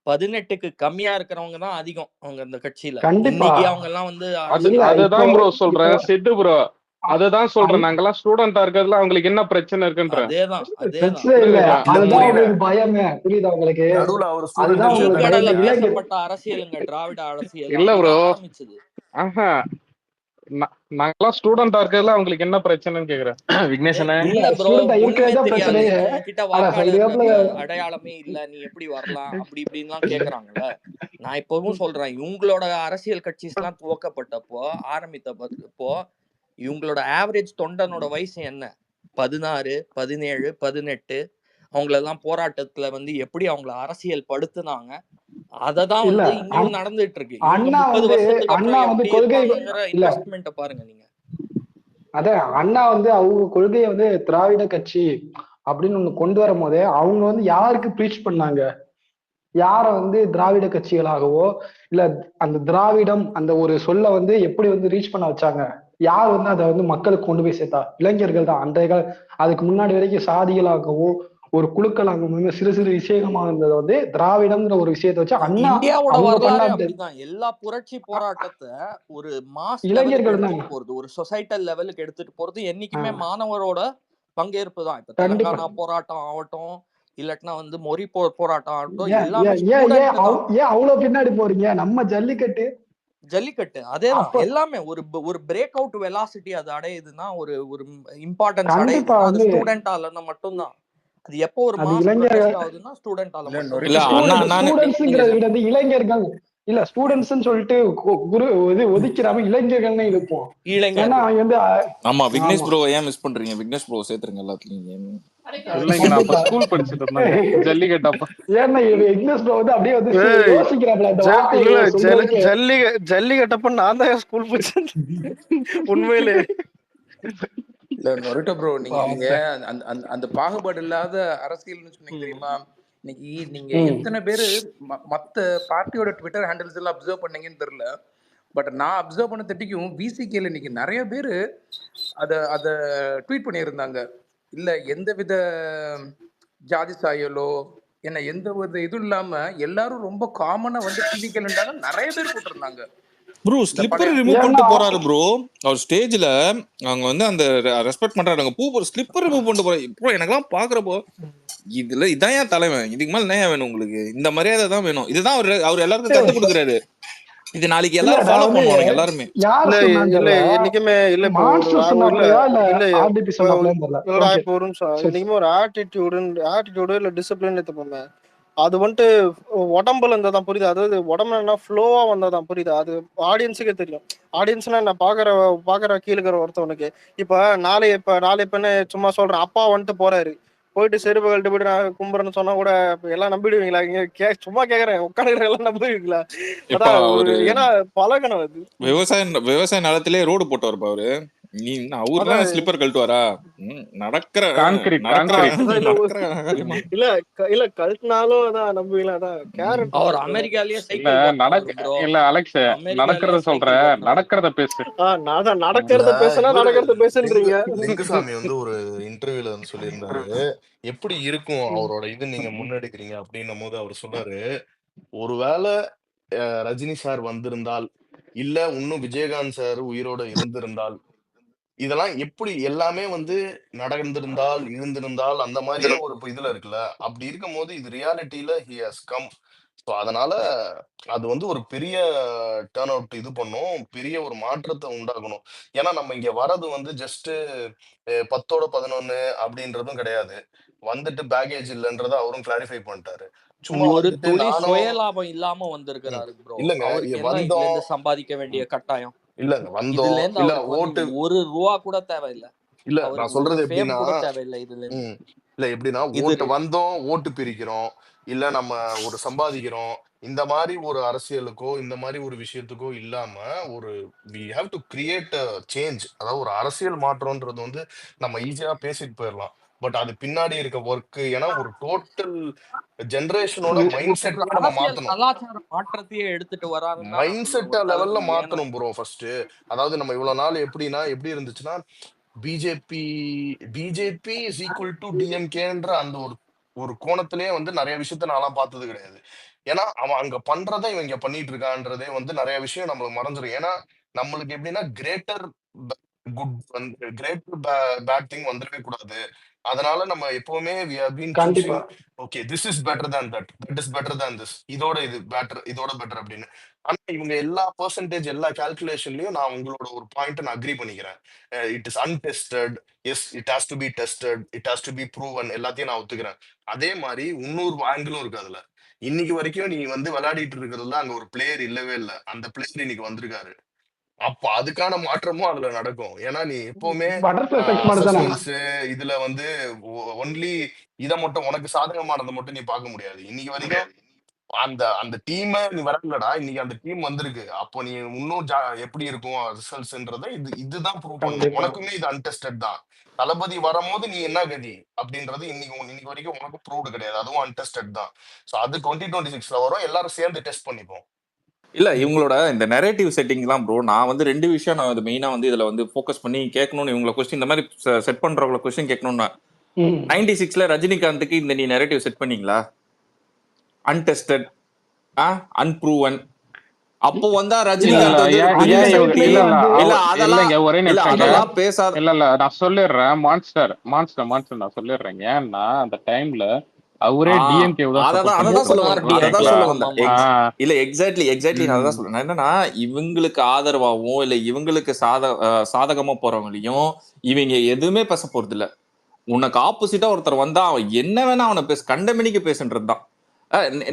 18க்கு கம்மியா இருக்கிறவங்க தான் அதிகம் அவங்க அந்த கட்சியில. கண்டிப்பா இன்னைக்கு அவங்க எல்லாம் வந்து அது இல்ல அரசியல் இப்போ அதுதான் ப்ரோ இப்போ சொல்றேன் சித்து ப்ரோ. அதுதான் சொல்றேன், அந்- நாங்கெல்லாம் ஸ்டூடெண்டா இருக்கிறதுல அவங்களுக்கு என்ன பிரச்சனை இருக்குன்றேன். அதேதான் பிரச்சனை இல்ல, புரியுதுங்களா? இல்ல அதுதான் புரியல. உங்களுக்கு பயமே. புரியுதா உங்களுக்கு? நடுவுல அவர் அதுதான் ஸ்டூடெண்ட் உங்களுக்கு இல்லைன்றாரு. தீக்கடலை பயமே. இளைஞர் பேசப்பட்ட அரசியலுங்க திராவிட அரசியல். இல்ல ப்ரோ, அங்கதான் ஆரம்பிச்சது. ஆஹா, நாங்கெல்லாம் ஸ்டூடெண்டா இருக்கிறதுல அவங்களுக்கு என்ன பிரச்சனைன்னு கேக்குறேன். விக்னேஷனே இல்ல இல்ல ப்ரோ, ஸ்டூடெண்டா ஒண்ணுமே இருக்கிறதா தெரியாது, பிரச்சனையே. உன்கிட்ட ஆனா வாக்காளர் சமீபத்துல அடையாளமே இல்ல, நீ எப்படி வரலாம் அப்படி இப்படின்லாம் கேக்குறாங்கல்ல. நான் இப்பவும் சொல்றேன், இவங்களோட அரசியல் கட்சிஸ் எல்லாம் துவக்கப்பட்டப்போ ஆரம்பித்தப்போ இவங்களோட ஆவரேஜ் தொண்டனோட வயசு என்ன? 16, 17, 18. அவங்களெல்லாம் போராட்டத்துல வந்து எப்படி அவங்கள அரசியல் படுத்துனாங்க, அததான் இல்ல வந்து இங்கேயும் நடந்துட்டு இருக்கு. இவங்க அண்ணா 30 வந்து வருஷத்துக்கு அண்ணா அப்புறம் வந்து எப்படி கொள்கை இருப்பாங்கங்கிற இல்ல இன்வெஸ்ட்மெண்ட்டை பாருங்க நீங்க. அதான் அண்ணா வந்து அவங்க கொள்கையை வந்து திராவிட கட்சி அப்படின்னு ஒண்ணு கொண்டு வரும் போதே அவங்க வந்து யாருக்கு ப்ரீச் பண்ணாங்க? யார வந்து திராவிட கட்சிகளாகவோ இல்ல அந்த திராவிடம் அந்த ஒரு சொல்ல வந்து எப்படி வந்து ரீச் பண்ண வச்சாங்க? யார் வந்து அதை வந்து மக்களுக்கு கொண்டு போய் சேர்த்தா? இளைஞர்கள் தான். அன்றைய அதுக்கு முன்னாடி வரைக்கும் சாதிகளாகவோ ஒரு குழுக்களாகவோ சிறு சிறு விஷயமா இருந்தது வந்து திராவிடம்ங்கிற ஒரு விஷயத்தை வச்சு அண்ணா இந்தியாவோட அவங்க வரலாறே கொண்டாந்து அப்படிதான். எல்லா புரட்சி போராட்டத்தை ஒரு மாஸ் லெவலுக்கு இளைஞர்கள் எடுத்துட்டு தாங்க. போறது, ஒரு சொசைட்டல் லெவலுக்கு எடுத்துட்டு போறது என்னைக்குமே ஆஹ் மாணவரோட பங்கேற்பு தான். இப்ப கண்டிப்பா. தெலங்கானா போராட்டம் ஆகட்டும், இல்லாட்டினா வந்து மொழி போராட்டம் ஆகட்டும், ஏன் எல்லாமே ஏன் ஏன் ஏன் ஸ்டூடெண்ட் தான். ஏன் அவ்வளவு பின்னாடி போறீங்க? நம்ம ஜல்லிக்கட்டு அதேதான். அப்ப எல்லாமே ஒரு பிரேக் அவுட் வெலாசிட்டி அது அடையுதுன்னா, ஒரு ஒரு இம்பார்ட்டன்ஸ் கண்டிப்பா அடையுதுன்னா அது வந்து ஸ்டூடெண்டால மட்டும்தான். அது எப்போ ஒரு அது மாஸ் இளைஞர்கள் ப்ரொடெஸ்ட் ஆகுதுன்னா ஸ்டூடெண்டால இல்ல மட்டும்தான். இல்ல நொரிட்டோ ப்ரோ, நானு ஸ்டூடெண்ட்ஸ்ங்கிறத நீங்க விட வந்து இளைஞர்கள் இல்ல ஸ்டூடெண்ட்ஸ் சொல்லிட்டு குரு இது ஒதுக்கிறாம இளைஞர்கள்னு இருப்போம். ஏன்னா இளைஞர்கள் அவங்க வந்து ஆமா விக்னேஷ் ஆமா ப்ரோ ஏன் மிஸ் பண்றீங்க? விக்னேஷ் ப்ரோ சேர்த்துருங்க எல்லாத்துலயும். இல்லைங்க, நான் அப்ப கண்டிப்பா. ஸ்கூல் படிச்சுட்டு இருந்தேங்க ஜல்லிக்கட்டப்ப. ஏன்னா இக்னஸ் ப்ரோ வந்து அப்படியே வந்து ஏய், யோசிக்கிறாப்ல இந்த வார்த்தையை இல்ல சொல்றதுக்கு. ஜல்லிக்கட்டப்ப நான் தான் ஸ்கூல் போச்சேன் உண்மையிலே. இல்ல நொரிட்டோ ப்ரோ, நீங்க நீங்க பாவம். அந்த அந்த அந்த பாகுபாடு இல்லாத அரசியல்னு சொன்னீங்க தெரியுமா? இன்னைக்கு நீங்க ம். எத்தனை பேரு மத்த பார்ட்டியோட ட்விட்டர் ஹேண்டில்ஸ் எல்லாம் அப்சர்வ் பண்ணீங்கன்னு தெரியல. பட் நான் அப்சர்வ் பண்ண தட்டிக்கும் விசிகேல இன்னைக்கு நிறைய பேரு அத அத ட்வீட் பண்ணியிருந்தாங்க. இல்ல எந்த வித ஜாதி சாயலோ என்ன எந்த ஒரு இதுவும் இல்லாம எல்லாரும் ரொம்ப காமனா வந்து டிவிக்கேலண்டாலும் நிறைய பேர் போட்டிருந்தாங்க. ப்ரோ இந்த ஸ்லிப்பர் பழைய ரிமூவ் ஏன்னா பண்ணிட்டு போறாரு ப்ரோ. அவர் ஸ்டேஜ்ல அவங்க வந்து அந்த ரெஸ்பெக்ட் பண்றாங்க. ஸ்லிப்பர் ரிமூவ் பண்ணிட்டு போறாரு ப்ரோ. எனக்கெல்லாம் பாக்குறப்போ இதுல இதான் ஏன் தலைவன், இதுக்கு மேல என்ன வேணும் உங்களுக்கு? இந்த மரியாதை தான் வேணும். இதுதான் அவர் எல்லாருக்கும் கத்து கொடுக்குறாரு. இது நாளைக்கு இல்ல எல்லாரும் நான் ஃபாலோ வந்து பண்ணுவானுங்க எல்லாருமே. யார் இல்ல சொன்னான்னு இல்ல தெரியல. என்னைக்குமே இல்ல. இப்போ ஒரு மான்ஸ்டர் இல்ல சொன்னாப்லையா இல்ல இல்ல ஆர்டிபி இப்போ சொன்னாப்லையான்னு தெரியல. இல்லடா, ஓகே இப்போ ஒரு நிமிஷம். சரி. என்னைக்குமே ஒரு ஆட்டிடியூடு இல்ல டிசிப்ளின் எடுத்துப்போமே, அது வந்துட்டு உடம்புல இருந்தா தான் புரியுது. அதாவது உடம்புல என்ன ஃப்ளோவா வந்தா தான் புரியுது. அது ஆடியன்ஸுக்கே தெரியும். ஆடியன்ஸ்னா நான் பாக்குற கீழே இருக்கிற ஒருத்தவனுக்கு இப்ப நாளை இப்ப என்ன சும்மா சொல்றேன், அப்பா வந்துட்டு போறாரு, போயிட்டு செருப்பு கழட்டு போயிட்டு நான் கும்புறேன்னு சொன்னா கூட எல்லாம் நம்பிடுவீங்களா? இங்க சும்மா கேக்குறேன், உட்காந்துக்கிற எல்லாம் நம்புவீங்களா? இப்ப அதான் ஒரு ஏன்னா பழகணும் அது. விவசாய நிலத்திலே ரோடு போட்டு வரப்பா அவரு. நீ அவர்லாம் அதான் ஸ்லிப்பர் கழட்டுவாரா? நடக்கிற கான்கிரீட் அதான் நடக்கிற காரியமா? இல்ல கழட்டினாலும் அதான் நம்புவீங்களா? அதான் கேரக்டர் அவர் இருக்கு. அமெரிக்காலயே இல்ல சைக்கிள் ஓட்டினவர் ப்ரோ. இல்ல அலெக்ஸ், அமெரிக்காலயே நடக்கிறத சொல்ற, சைக்கிள் ஓட்டினவர். நடக்கிறத பேசு. நான் தான் இல்ல நடக்கிறத பேசுனா இவரு நடக்கிறத பேசுன்றீங்க. லிங்குசாமி வந்து ஒரு இன்டர்வியூல வந்து சொல்லியிருந்தாரு, எப்படி இருக்கும் அவரோட இது நீங்க முன்னெடுக்கிறீங்க அப்படின்னும் போது அவர் சொல்றாரு, ஒருவேளை ரஜினி சார் வந்திருந்தால், இல்ல இன்னும் விஜயகாந்த் சார் உயிரோட இருந்திருந்தால், இதெல்லாம் எப்படி எல்லாமே வந்து நடந்திருந்தால் இருந்திருந்தால் அந்த மாதிரியே ஒரு இதுல இருக்குல்ல. அப்படி இருக்கும்போது இது ரியாலிட்டியில ஹி ஹஸ் கம். ஸோ அதனால அது வந்து ஒரு பெரிய டர்ன் அவுட் இது பண்ணும், பெரிய ஒரு மாற்றத்தை உண்டாகணும். ஏன்னா நம்ம இங்க வர்றது வந்து ஜஸ்ட் 10ஓட 11 அப்படின்றதும் கிடையாது. வந்துட்டு பேக்கேஜ் இல்லைன்றத அவரும் கிளாரிஃபை பண்ணிட்டாரு. சும்மா ஒரு வந்துட்டு துளி நானும் சுயலாபம் இல்லாம வந்திருக்கிறாரு ப்ரோ. இல்லங்க அவருக்கு என்ன இதுல வந்தோம் இருந்து சம்பாதிக்க வேண்டிய கட்டாயம்? இல்லங்க இதுல வந்தோம் இருந்து இல்ல அவருக்கு வந்து ஓட்டு 1 ரூபா கூட தேவையில்லை. இல்ல நான் அவருக்கு ஒரு சொல்றது ஃபேம் எப்படின்னா கூட தேவையில்லை இதுல இருந்து. இல்ல எப்படின்னா இது வந்தோம் ஓட்டு பிரிக்கிறோம், இல்ல நம்ம ஒரு சம்பாதிக்கிறோம், இந்த மாதிரி ஒரு அரசியலுக்கோ இந்த மாதிரி ஒரு விஷயத்துக்கோ இல்லாம ஒரு we have to create change. அதாவது ஒரு அரசியல் மாற்றம்ன்றது வந்து நம்ம ஈஸியா பேசிட்டு போயிடலாம். பட் அது பின்னாடி இருக்க ஒர்க், ஏன்னா ஒரு டோட்டல் ஜெனரேஷனோட மைண்ட் ஒரு செட்டே நம்ம அரசியல் மாத்தணும். கலாச்சார மாற்றத்தையே எடுத்துட்டு வராருன்னு தான் நான் மைண்ட் சொல்லுவேன் செட்டை ஒரு லெவல்ல தளபதி. ஏன்னா மாத்தணும் ப்ரோ ஃபர்ஸ்ட். அதாவது நம்ம இவ்வளவு நாள் எப்படி இருந்துச்சுன்னா BJP BJP is equal to டிஎம்கேன்ற அந்த ஒரு ஒரு கோணத்திலேயே வந்து நிறைய விஷயத்த நான்லாம் பார்த்தது கிடையாது. ஏன்னா அவன் அங்க பண்றதை இவன் இங்க பண்ணிட்டு இருக்கான்றதே வந்து நிறைய விஷயம் நம்மளுக்கு மறைஞ்சிரும். ஏன்னா நம்மளுக்கு எப்படின்னா கிரேட்டர் குட் வந்து கிரேட்டர் பேட் திங் வந்துடவே கூடாது. அதனால நம்ம எப்பவுமே we have been கண்டிப்பா choosing, okay, this is better than that, that is better than this, இதோட இது பெட்டர், இதோட பெட்டர் அப்படின்னு. ஆனா இவங்க எல்லா பெர்சன்டேஜ் எல்லா கால்குலேஷன்லயும் நான் உங்களோட ஒரு பாயிண்ட் நான் அக்ரி பண்ணிக்கிறேன். It is untested, yes it has to be tested, it has to be proven, எல்லாத்தையும் நான் ஒத்துக்கிறேன். அதே மாதிரி இன்னொரு ஆங்கிளும் இருக்கு அதுல. இன்னைக்கு வரைக்கும் நீ வந்து விளையாடிட்டு இருக்கிறதுல அங்க ஒரு பிளேயர் இல்லவே இல்லை, அந்த பிளேயர் இன்னைக்கு வந்திருக்காரு. அப்ப அதுக்கான மாற்றமும் அதுல நடக்கும். ஏன்னா நீ எப்பவுமே பட்டர்ஃபிளை எஃபெக்ட் மாதிரி தானே. அசஸ்மெண்ட்ஸ் இதுல வந்து ஒன்லி இதை மட்டும் உனக்கு சாதகமானதை மட்டும் நீ பார்க்க முடியாது. இன்னைக்கு வரைக்கும் அந்த அந்த டீமை நீ வரலடா, இன்னைக்கு அந்த டீம் வந்திருக்கு. அப்போ நீ இன்னும் எப்படி இருக்கும் ரிசல்ட்ஸ்ன்றத இதுதான் ப்ரூவ் பண்ணும். கண்டிப்பா உனக்குமே இது அன்டெஸ்டட் தான். தளபதி வரும்போது நீ என்ன கதி அப்படின்றது இன்னைக்கு வரைக்கும் உனக்கு ப்ரூவ்டு கிடையாது, அதுவும் அன்டெஸ்டட் தான். ஸோ அது 2026ல வரும், எல்லாரும் சேர்ந்து டெஸ்ட் பண்ணிப்போம். இல்ல இவங்களோட இந்த நெரேட்டிவ் செட்டிங்லாம் ப்ரோ, நான் வந்து 2 விஷயம் நான் இது மெயினா வந்து இதுல வந்து ஃபோக்கஸ் பண்ணி கேட்கணும்னு, இவங்கள கொஸ்டின் இந்த மாதிரி செட் பண்றவங்கள கொஸ்டின் கேட்கணும்னா, 96ல ரஜினிகாந்துக்கு இந்த நீ நெரேட்டிவ் செட் பண்ணீங்களா? அன்டெஸ்டட், அன்ப்ரூவன். அப்போ வந்தா ரஜினிகாந்த் வந்து இல்ல அதெல்லாம் பேசாத. இல்ல நான் சொல்லிடுறேன், மான்ஸ்டர் நான் சொல்லிடுறேன். ஏன்னா அந்த டைம்ல அவரே டிஎம்கே அதான் சொல்ல வந்தேன். இல்ல எக்ஸாக்ட்லி நான் அதான் சொல்றேன். என்னன்னா இவங்களுக்கு ஆதரவாகவும் இல்ல இவங்களுக்கு சாதகமா போறவங்களையும் இவங்க எதுவுமே பேச போறது இல்ல. உனக்கு ஆப்போசிட்டா ஒருத்தர் வந்தா அவன் என்ன வேணா அவனை கண்டமணிக்கு பேசுன்றதுதான்.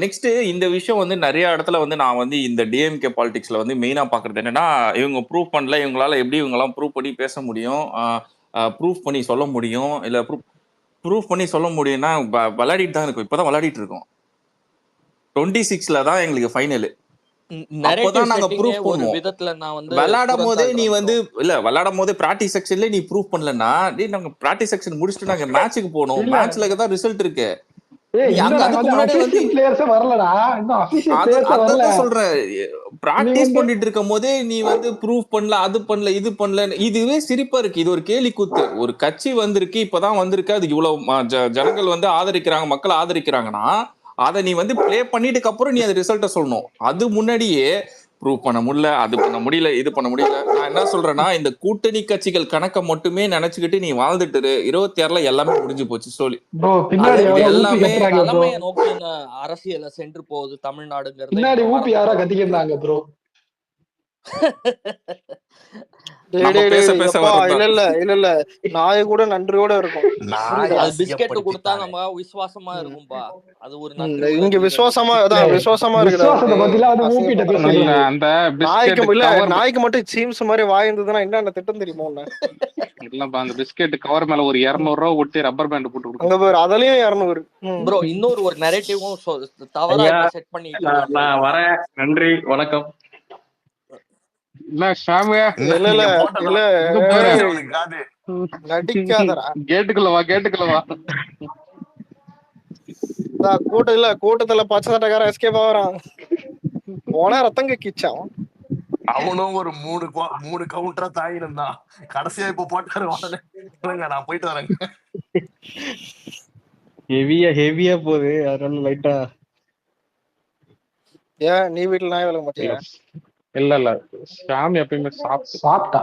நெக்ஸ்ட் இந்த விஷயம் வந்து நிறைய இடத்துல வந்து நான் வந்து இந்த டிஎம்கே பாலிடிக்ஸ்ல வந்து மெயினா பாக்குறது என்னன்னா, இவங்க ப்ரூவ் பண்ணல, இவங்களால எப்படி இவங்கெல்லாம் ப்ரூவ் பண்ணி பேச முடியும், ப்ரூவ் பண்ணி சொல்ல முடியும், இல்ல ப்ரூவ் பண்ணி சொல்ல முடியும்னா விளையாடிட்டு தான் இருக்கும். இப்பதான் விளையாடிட்டு இருக்கோம். 26ல தான் எங்களுக்கு ஃபைனல். அப்பதான் நாங்க ப்ரூவ் பண்ணுவோம். விளையாடும் போதே நீ வந்து இல்ல விளையாடும் போதே பிராக்டிஸ் செக்ஷன்ல நீ ப்ரூவ் பண்ணலன்னா நாங்க பிராக்டிஸ் செக்ஷன் முடிச்சுட்டு நாங்க மேட்சுக்கு போனோம். மேட்ச்ல தான் ரிசல்ட் இருக்கு. பிராக்டிஸ் பண்ணிட்டு இருக்கும் போதே நீ வந்து ப்ரூவ் பண்ணல, அது பண்ணல, இது பண்ணல. இதுவே சிரிப்பா இருக்கு. இது ஒரு கேலி கூத்து. ஒரு கட்சி வந்திருக்கு, இப்பதான் வந்திருக்கு, அது இவ்வளவு ஜனங்கள் வந்து ஆதரிக்கிறாங்க, மக்கள் ஆதரிக்கிறாங்கன்னா அதை நீ வந்து பிளே பண்ணிட்டு அப்புறம் நீ அது ரிசல்ட்ட சொல்லணும். அது முன்னாடியே ப்ரூவ் பண்ண முடியல, அது பண்ண முடியல, இது பண்ண முடியல. நான் என்ன சொல்றேன்னா, இந்த கூட்டணி கட்சிகள் கணக்கை மட்டுமே நினைச்சுக்கிட்டு நீ வாழ்ந்துட்டு 26ல எல்லாமே முடிஞ்சு போச்சு. சொல்லி எல்லாமே தலைமையை நோக்கி அரசியல சென்று போகுது தமிழ்நாடுங்கிறது. பின்னாடி ஊப்பி யாரோ கத்திக்கிட்டாங்க ப்ரோ. இல்ல நாய கூட நன்றியோட இருக்கும். பிஸ்கெட் கொடுத்தா நம்ம விசுவாசமா இருக்கும்பா. அது ஒரு இங்க விசுவாசமா இருக்கு. நாய்க்கு மட்டும் சீம்ஸ் மாதிரி வாய் இருந்ததுன்னா என்ன திட்டம் தெரியுமா? இல்லப்பா அந்த பிஸ்கெட் கவர் மேல ஒரு 200 ரூபா ஒட்டி ரப்பர் பேண்ட் போட்டு கொடுங்க பாரு, அதுலயும் 200. ப்ரோ இன்னொரு ஒரு நரேட்டிவும் தவறா செட் பண்ணிட்டு நான் வரேன். நன்றி, வணக்கம். கேட்டுக்குள்ள வா. கூட்டத்துல பச்சை சட்டக்காரன் எஸ்கேப் ஆகிறான். போனா ரத்தம் கக்கிச்சான். அவனும் ஒரு 3 கவுண்டரா தாயினா கடைசியா இப்ப போட்டாரு. நான் போயிட்டு வரேங்க. ஹெவியா போகுது, அதனால லைட்டா. ஏன் நீ வீட்டுல நாய் வளர்க்க மாட்டியா? இல்ல சாமி எப்பயுமே சாப்பிட்டா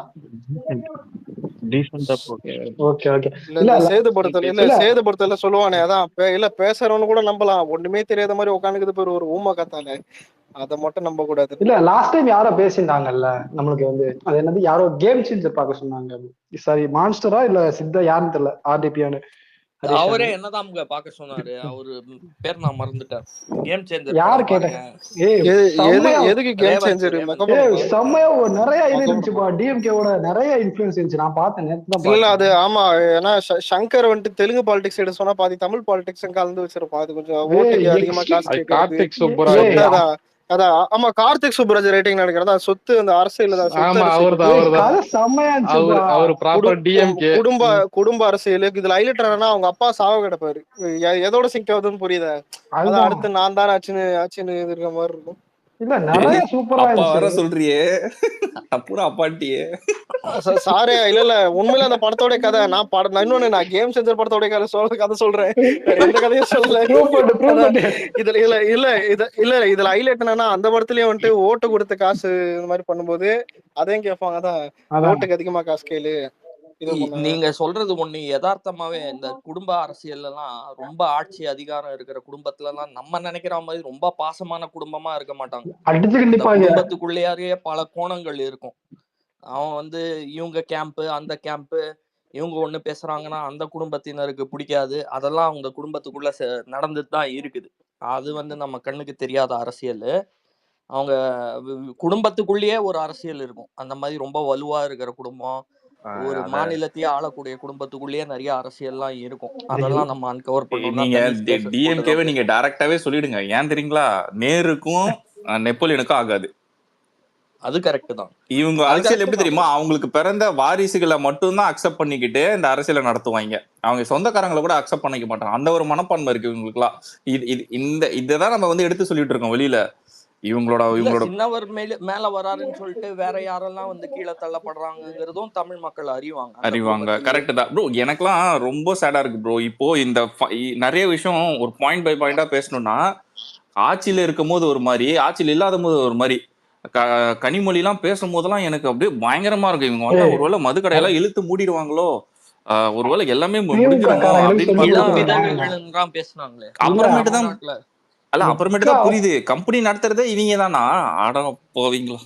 சேதுபடுத்தல சொல்லுவானே, அதான் இல்ல பேசுறவனு கூட நம்பலாம். ஒண்ணுமே தெரியாத மாதிரி உட்காந்துக்குது பேர் ஒரு ஊமை கத்தாலே, அத மட்டும் நம்ப கூடாது. இல்ல லாஸ்ட் டைம் யாரோ பேசியிருந்தாங்கல்ல, நம்மளுக்கு வந்து அது என்னது யாரோ கேம் சேஞ்சர் பார்க்க சொன்னாங்க. சாரி மான்ஸ்டரா இல்ல சித்தா யாருன்னு தெரியல, ஆர்டிபியானு. அவரே என்னதான் பாக்க சொன்னாரு, அவரு பேர் நான் மறந்துட்டேன். கேம் சேஞ்சர் யாரு கேட்டாங்க? எதுக்கு கேம் சேஞ்சர்? செம்மையா நிறைய இது இருந்துச்சுப்பா, டிஎம்கேவோட நிறைய இன்ஃப்ளூயன்ஸ் இருந்துச்சு. நான் பார்த்தேன். இல்ல அது ஆமா, ஏன்னா சங்கர் வந்துட்டு தெலுங்கு பாலிடிக்ஸ் எடுத்து சொன்னா பாதி தமிழ் பாலிடிக்ஸ் கலந்து வச்சிருப்பான். அது கொஞ்சம் ஓட்டுக்கு அதிகமா காசு. அதான் ஆமா கார்த்திக் சுப்ராஜ் ரைட்டிங் நினைக்கிறதா சொத்து அந்த அரசியல் தான் சொத்து ஆமா அரசியல் அவர்தான் கதை செம்மையா இருந்துச்சுப்பா. அவரு ப்ராப்பர் டிஎம்கே. குடும்ப அரசியலுக்கு இதுல ஹைலைட் என்னன்னா அவங்க அப்பா சாவ கிடப்பாரு. எதோட சிங்க் ஆகுதுன்னு புரியுதா? அதான் அதுதான் அடுத்து நான் தான் ஆச்சுன்னு இருக்க மாதிரி இருக்கும். இல்ல நிறைய சூப்பரா அப்பா வர இருந்துச்சு. சொல்றியே பூரா அப்பாட்டியே. சாரே இல்ல உண்மையில அந்த படத்தோட கதை நான் இன்னொன்னு நான் கேம் செஞ்சர் படத்தோட கதை சொல்றேன். வேற எந்த கதையும் சொல்லல. இதுல ஹைலைட் என்னன்னா அந்த படத்துலயே வந்துட்டு ஓட்டு கொடுத்த காசு இந்த மாதிரி பண்ணும்போது அதையும் கேட்பாங்க. அதான் ஓட்டுக்கு அதிகமா காசு கேளு. நீங்க சொல்றது ஒண்ணு யதார்த்தமாவே இந்த குடும்ப அரசியல் எல்லாம் ரொம்ப ஆட்சி அதிகாரம் இருக்கிற குடும்பத்துல எல்லாம் நம்ம நினைக்கிற மாதிரி ரொம்ப பாசமான குடும்பமா இருக்க மாட்டாங்க. குடும்பத்துக்குள்ளேயே பல கோணங்கள் இருக்கும். அவன் இவங்க கேம்ப் அந்த கேம்ப் இவங்க ஒண்ணு பேசுறாங்கன்னா அந்த குடும்பத்தினருக்கு பிடிக்காது. அதெல்லாம் அவங்க குடும்பத்துக்குள்ள நடந்துட்டு தான் இருக்குது. அது நம்ம கண்ணுக்கு தெரியாத அரசியல். அவங்க குடும்பத்துக்குள்ளேயே ஒரு அரசியல் இருக்கும். அந்த மாதிரி ரொம்ப வலுவா இருக்கிற குடும்பம், ஒரு மாநிலத்தையே ஆளக்கூடிய குடும்பத்துக்குள்ளேயே நிறைய அரசியல்லாம் இருக்கும். அதெல்லாம் நம்ம அன்கவர் பண்ணோம்னா நீங்க டிஎம்கேவை நீங்க டைரக்டாவே சொல்லிடுங்க. ஏன் தெரியுங்களா? நேருக்கும் நெப்போலியனுக்கும் ஆகாது. அது கரெக்ட் தான். இவங்க அரசியல் எப்படி தெரியுமா? அவங்களுக்கு பிறந்த வாரிசுகளை மட்டும்தான் அக்செப்ட் பண்ணிக்கிட்டு இந்த அரசியலை நடத்துவாங்க. அவங்க சொந்தக்காரங்களை கூட அக்செப்ட் பண்ணிக்க மாட்டாங்க. அந்த ஒரு மனப்பான்மை இருக்கு இவங்களுக்குலாம். இதுதான் நம்ம எடுத்து சொல்லிட்டு இருக்கோம் வெளியில. இவங்களோட சின்னவர் மேல வராருன்னு சொல்லிட்டு வேற யாரெல்லாம் கீழே தள்ளப்படுறாங்கிறதும் தமிழ் மக்கள் அறிவாங்க. கரெக்ட் தான் ப்ரோ. எனக்கெல்லாம் ரொம்ப சேடா இருக்கு ப்ரோ. இப்போ இந்த நிறைய விஷயம் ஒரு பாயிண்ட் பை பாயிண்டா பேசணும்னா, ஆட்சியில இருக்கும் போது ஒரு மாதிரி, ஆட்சியில் இல்லாத போது ஒரு மாதிரி, கனிமொழி எல்லாம் பேசும் போதெல்லாம் எனக்கு அப்படியே பயங்கரமா இருக்கு. இவங்க ஒருவேளை மதுக்கடையெல்லாம் இழுத்து மூடிடுவாங்களோ, ஒருவேளை எல்லாமே முடிஞ்சிருமோ அப்படின்னு பேசினாங்களே. அப்புறமேட்டு தான் அப்புறமேட்டு தான் புரியுது கம்பெனி நடத்துறதே இவங்க தானா. ஆட போவீங்களா?